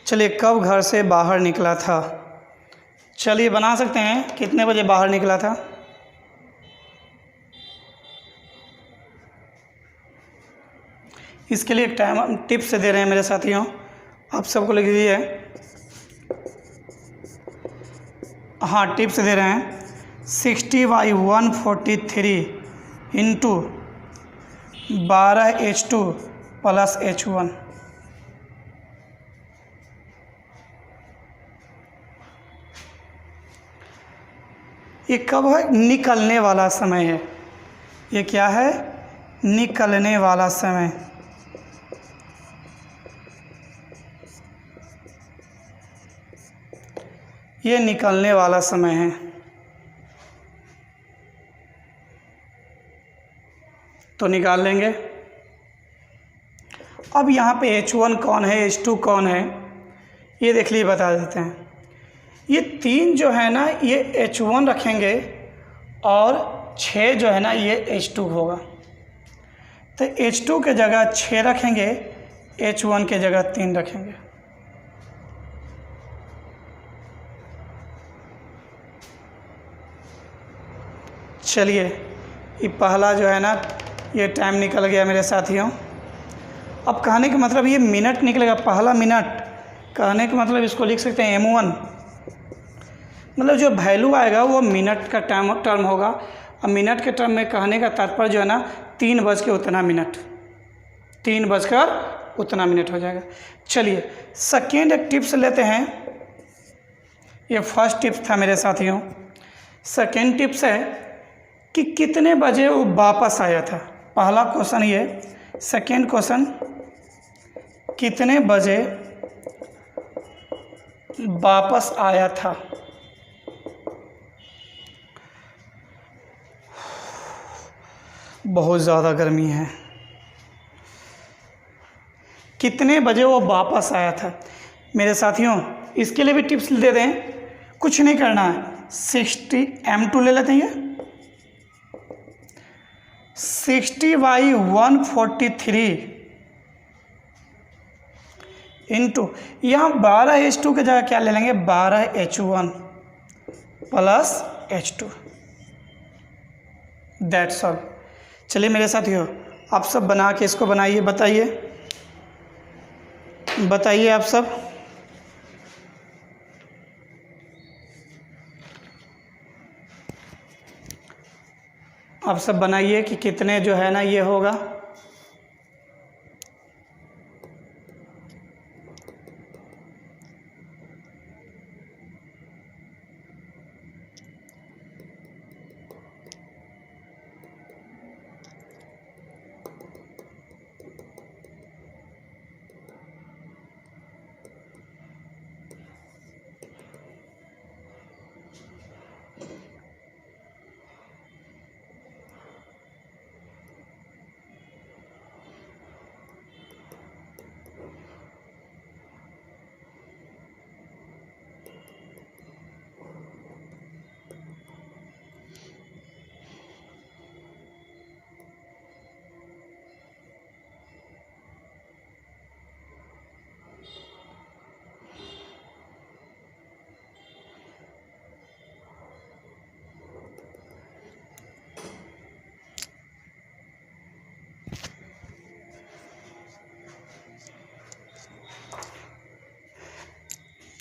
चलिए, कब घर से बाहर निकला था? चलिए बना सकते हैं, कितने बजे बाहर निकला था। इसके लिए एक टाइम टिप्स दे रहे हैं मेरे साथियों, आप सबको लिख दीजिए। हाँ, टिप्स दे रहे हैं 60/143 इंटू 12H2 प्लस H1। ये कब है? निकलने वाला समय है। ये क्या है? निकलने वाला समय। ये निकलने वाला समय है। तो निकाल लेंगे। अब यहाँ पे H1 कौन है, H2 कौन है, ये देख लीजिए, बता देते हैं। ये 3 जो है ना, ये H1 रखेंगे और 6 जो है ना, ये H2 होगा। तो H2 के जगह 6 रखेंगे, H1 के जगह 3 रखेंगे। चलिए, ये पहला जो है ना, ये टाइम निकल गया मेरे साथियों। अब कहने का मतलब ये मिनट निकलेगा, पहला मिनट। कहने का मतलब इसको लिख सकते हैं M1, मतलब जो वैल्यू आएगा वो मिनट का टर्म होगा। अब मिनट के टर्म में कहने का तात्पर्य जो है ना, 3 बज के उतना मिनट, 3 बजकर उतना मिनट हो जाएगा। चलिए सेकेंड एक टिप्स लेते हैं। ये फर्स्ट टिप्स था मेरे साथियों। सेकेंड टिप्स है कि कितने बजे वो वापस आया था। पहला क्वेश्चन ये, सेकेंड क्वेश्चन, कितने बजे वापस आया था। बहुत ज़्यादा गर्मी है। कितने बजे वो वापस आया था मेरे साथियों। इसके लिए भी टिप्स दे दें, कुछ नहीं करना है। 60 M2 ले लेते हैं। 60/143 इंटू, यहाँ 12H2 की जगह क्या ले लेंगे, 12H1 plus H2, that's all. चलिए मेरे साथियों, आप सब बना के इसको बनाइए, बताइए आप सब। आप सब बनाइए कि कितने जो है ना ये होगा।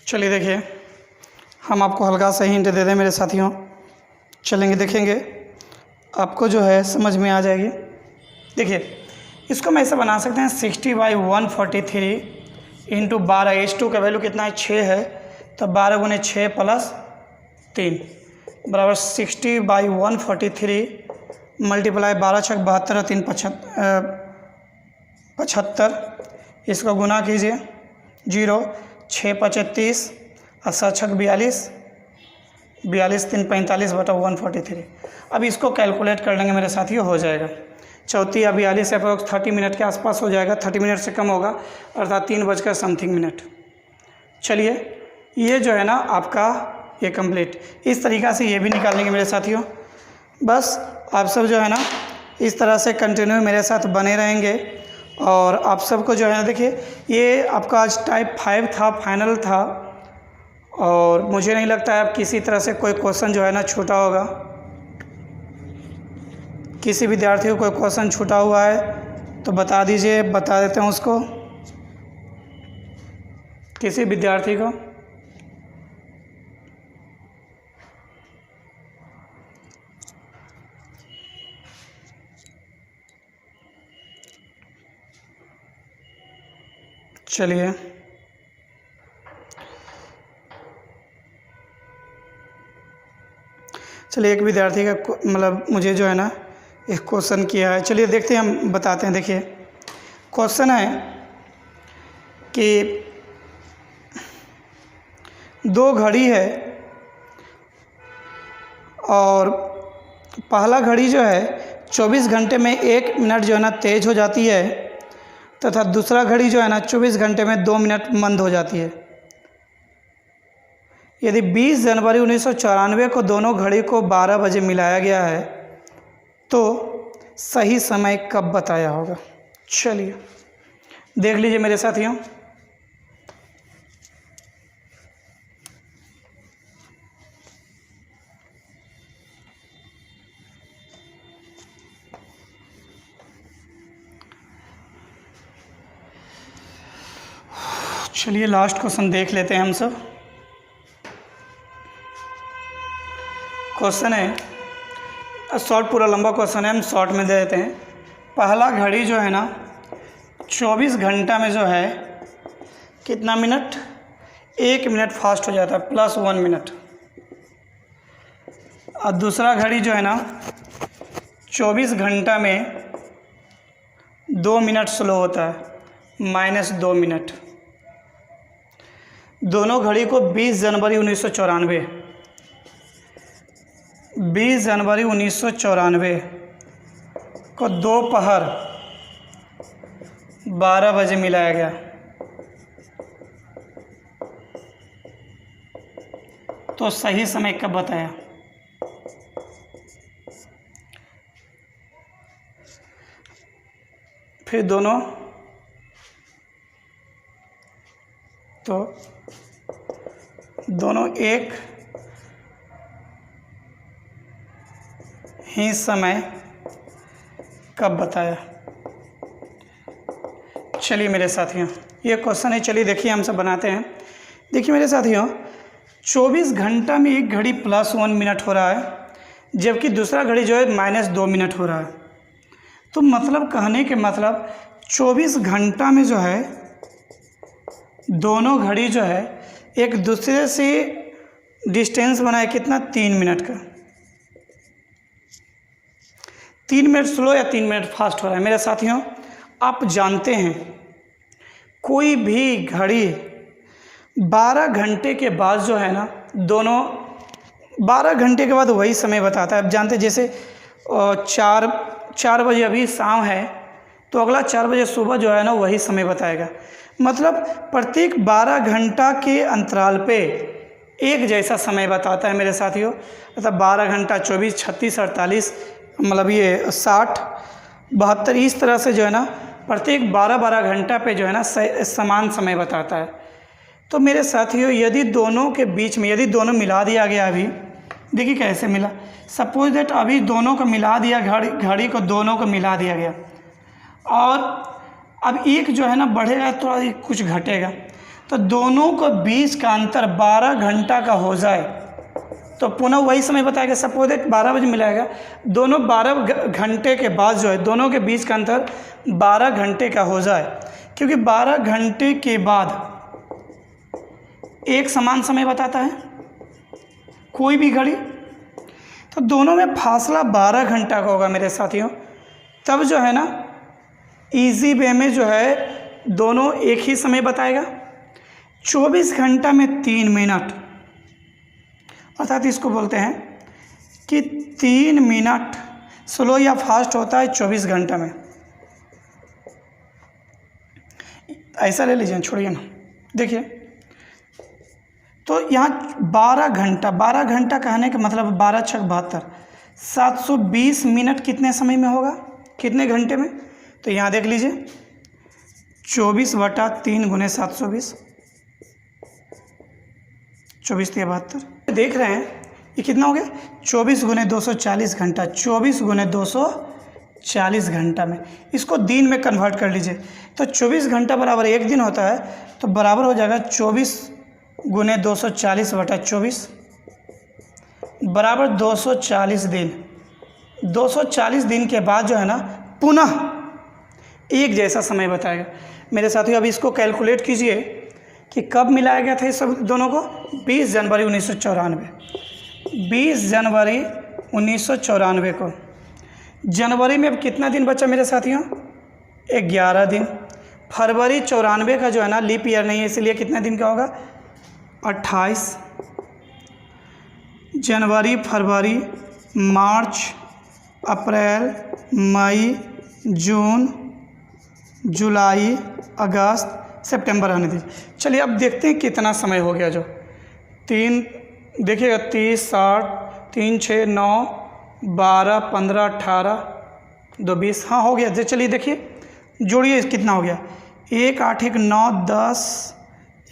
चलिए देखिए, हम आपको हल्का सा हिंट दे दें मेरे साथियों। चलेंगे, देखेंगे, आपको जो है समझ में आ जाएगी। देखिए, इसको हम ऐसे बना सकते हैं 60/143 इंटू 12H2 का वैल्यू कितना है, 6 है, तो 12 गुने 6 प्लस 3 बराबर 60/143 मल्टीप्लाई 12 छक 72 3 75। इसको गुना कीजिए, 0 6 5 30 और 7 छक 42 42 3 45 बटा 143। अब इसको कैलकुलेट कर लेंगे मेरे साथियों, हो जाएगा 34 या 42 अप्रोक्स 30 मिनट के आसपास हो जाएगा। 30 मिनट से कम होगा, अर्थात 3 बजकर समथिंग मिनट। चलिए, ये जो है ना आपका ये कंप्लीट। इस तरीक़ा से ये भी निकाल लेंगे मेरे साथियों। बस आप सब जो है ना इस तरह से कंटिन्यू मेरे साथ बने रहेंगे और आप सबको जो है ना देखिए, ये आपका आज टाइप 5 था, फाइनल था, और मुझे नहीं लगता है आप किसी तरह से कोई क्वेश्चन जो है ना छूटा होगा। किसी विद्यार्थी को कोई क्वेश्चन छूटा हुआ है तो बता दीजिए, बता देते हैं उसको, किसी विद्यार्थी को। चलिए, एक विद्यार्थी का मतलब मुझे जो है ना एक क्वेश्चन किया है। चलिए देखते हैं, हम बताते हैं। देखिए क्वेश्चन है कि दो घड़ी है और पहला घड़ी जो है 24 घंटे में 1 मिनट जो है ना तेज़ हो जाती है, तथा दूसरा घड़ी जो है ना 24 घंटे में 2 मिनट मंद हो जाती है। यदि 20 जनवरी 1994 को दोनों घड़ी को 12 बजे मिलाया गया है तो सही समय कब बताया होगा। चलिए देख लीजिए मेरे साथियों। चलिए लास्ट क्वेश्चन देख लेते हैं हम सब। क्वेश्चन है शॉर्ट, पूरा लंबा क्वेश्चन है, हम शॉर्ट में दे देते हैं। पहला घड़ी जो है ना 24 घंटा में जो है कितना मिनट, 1 मिनट फास्ट हो जाता है, +1 मिनट। और दूसरा घड़ी जो है ना 24 घंटा में 2 मिनट स्लो होता है, -2 मिनट। दोनों घड़ी को 20 जनवरी 1994 को दोपहर 12 बजे मिलाया गया। तो सही समय कब बताया। फिर दोनों एक ही समय कब बताया। चलिए मेरे साथियों, ये क्वेश्चन है, चलिए देखिए हम सब बनाते हैं। देखिए मेरे साथियों, 24 घंटा में एक घड़ी +1 मिनट हो रहा है, जबकि दूसरा घड़ी जो है -2 मिनट हो रहा है। तो मतलब कहने के मतलब 24 घंटा में जो है दोनों घड़ी जो है एक दूसरे से डिस्टेंस बनाए कितना, 3 मिनट का। 3 मिनट स्लो या 3 मिनट फास्ट हो रहा है। मेरे साथियों, आप जानते हैं कोई भी घड़ी 12 घंटे के बाद जो है ना, दोनों 12 घंटे के बाद वही समय बताता है। आप जानते हैं जैसे 4 बजे अभी शाम है तो अगला 4 बजे सुबह जो है ना वही समय बताएगा। मतलब प्रत्येक 12 घंटा के अंतराल पे एक जैसा समय बताता है मेरे साथियों। मतलब 12 घंटा 24, 36, 48, मतलब ये 60, 72, इस तरह से जो है ना प्रत्येक 12 घंटा पे जो है ना समान समय बताता है। तो मेरे साथियों, यदि दोनों के बीच में, यदि दोनों मिला दिया गया, अभी देखिए कैसे मिला, सपोज दैट अभी दोनों को मिला दिया, घड़ी को दोनों को मिला दिया गया, और अब एक जो है ना बढ़ेगा, थोड़ा कुछ घटेगा, तो दोनों को बीच का अंतर 12 घंटा का हो जाए तो पुनः वही समय बताएगा। सपोज दैट 12 बजे मिलाएगा, दोनों 12 घंटे के बाद जो है दोनों के बीच का अंतर 12 घंटे का हो जाए, क्योंकि 12 घंटे के बाद एक समान समय बताता है कोई भी घड़ी। तो दोनों में फासला 12 घंटा का होगा मेरे साथियों। तब जो है ना इजी वे में जो है दोनों एक ही समय बताएगा। 24 घंटा में 3 मिनट, अर्थात इसको बोलते हैं कि 3 मिनट स्लो या फास्ट होता है 24 घंटा में। ऐसा ले लीजिए, छोड़िए ना। देखिए तो यहाँ 12 घंटा कहने का मतलब 12 × 6 = 72, 720 मिनट कितने समय में होगा, कितने घंटे में। तो यहाँ देख लीजिए 24/3 × 720, 24×73। देख रहे हैं ये कितना हो गया, 24 × 240 घंटा, 24 × 240 घंटा में इसको दिन में कन्वर्ट कर लीजिए। तो 24 घंटा बराबर एक दिन होता है, तो बराबर हो जाएगा 24 × 240/24 बराबर 240 दिन। 240 दिन के बाद जो है ना पुनः एक जैसा समय बताएगा। मेरे साथियों अब इसको कैलकुलेट कीजिए कि कब मिलाया गया था इस सब दोनों को। 20 जनवरी 1994, 20 जनवरी 1994 को। जनवरी में अब कितना दिन बचा मेरे साथियों, 11 दिन। फरवरी 94 का जो है ना लीप ईयर नहीं है, इसलिए कितने दिन का होगा, 28। जनवरी, फरवरी, मार्च, अप्रैल, मई, जून, जुलाई, अगस्त, सितंबर आने दीजिए। चलिए अब देखते हैं कितना समय हो गया। जो 3 देखिएगा, 30, 60, 3, 6, 9, 12, 15, 18, 2, 20, हाँ हो गया। चलिए देखिए जोड़िए कितना हो गया, 1, 8, 1, 9, 10,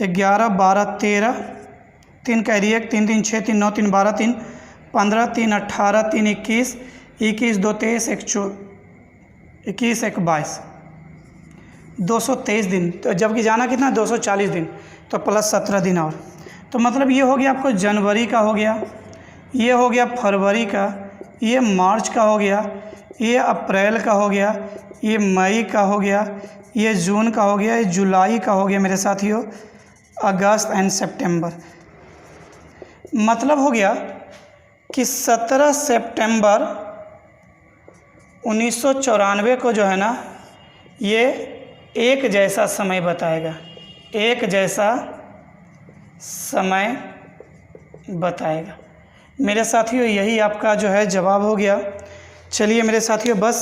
11, 12, 13, 3 कैरी 1, 3, 3, 6, 3, 9, 3, 12, 3, 15, 3, 18, 3, 21, 21, 2, 23, 1, 21, 1, 22, 223 दिन। तो जबकि जाना कितना, 240 दिन, तो प्लस 17 दिन और। तो मतलब ये हो गया आपको जनवरी का हो गया, ये हो गया फरवरी का, ये मार्च का हो गया, ये अप्रैल का हो गया, ये मई का हो गया, ये जून का हो गया, ये जुलाई का हो गया मेरे साथियों, अगस्त एंड सितंबर। मतलब हो गया कि 17 सितंबर 1994 को जो है ना ये एक जैसा समय बताएगा, एक जैसा समय बताएगा। मेरे साथियों यही आपका जो है जवाब हो गया। चलिए मेरे साथियों बस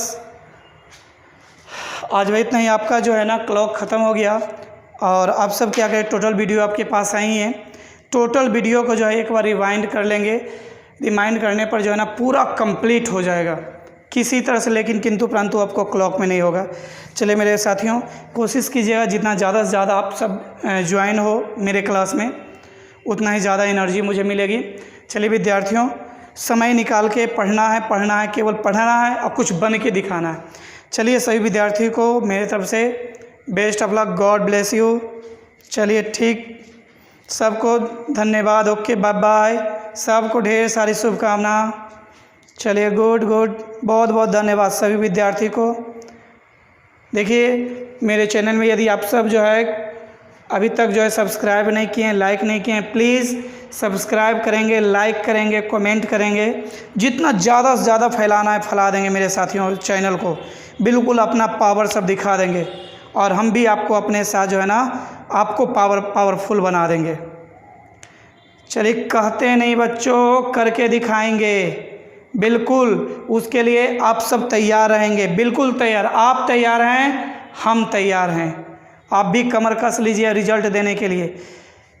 आज वही इतना ही, आपका जो है ना क्लॉक ख़त्म हो गया। और आप सब क्या करें, टोटल वीडियो आपके पास आई है, टोटल वीडियो को जो है एक बार रिवाइंड कर लेंगे। रिमाइंड करने पर जो है ना पूरा कंप्लीट हो जाएगा किसी तरह से, लेकिन किंतु परंतु आपको क्लॉक में नहीं होगा। चलिए मेरे साथियों कोशिश कीजिएगा जितना ज़्यादा से ज़्यादा आप सब ज्वाइन हो मेरे क्लास में, उतना ही ज़्यादा एनर्जी मुझे मिलेगी। चलिए विद्यार्थियों समय निकाल के पढ़ना है, केवल पढ़ना है और कुछ बन के दिखाना है। चलिए सभी विद्यार्थियों को मेरी तरफ से best of luck, god bless you. चलिए ठीक, सबको धन्यवाद, ओके बाय बाय, सबको ढेर सारी शुभकामना। चलिए गुड गुड, बहुत बहुत धन्यवाद सभी विद्यार्थी को। देखिए मेरे चैनल में यदि आप सब जो है अभी तक जो है सब्सक्राइब नहीं किए हैं, लाइक नहीं किए हैं, प्लीज़ सब्सक्राइब करेंगे, लाइक करेंगे, कमेंट करेंगे। जितना ज़्यादा से ज़्यादा फैलाना है फैला देंगे मेरे साथियों, चैनल को बिल्कुल अपना पावर सब दिखा देंगे और हम भी आपको अपने साथ जो है ना आपको पावरफुल बना देंगे। चलिए कहते नहीं बच्चों, करके दिखाएंगे बिल्कुल। उसके लिए आप सब तैयार रहेंगे, बिल्कुल तैयार। आप तैयार हैं, हम तैयार हैं। आप भी कमर कस लीजिए रिजल्ट देने के लिए,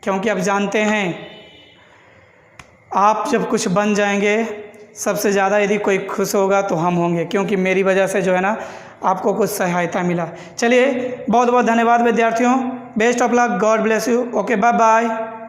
क्योंकि आप जानते हैं आप जब कुछ बन जाएंगे सबसे ज़्यादा यदि कोई खुश होगा तो हम होंगे, क्योंकि मेरी वजह से जो है ना आपको कुछ सहायता मिला। चलिए बहुत बहुत धन्यवाद विद्यार्थियों, best of luck, god bless you, okay bye bye.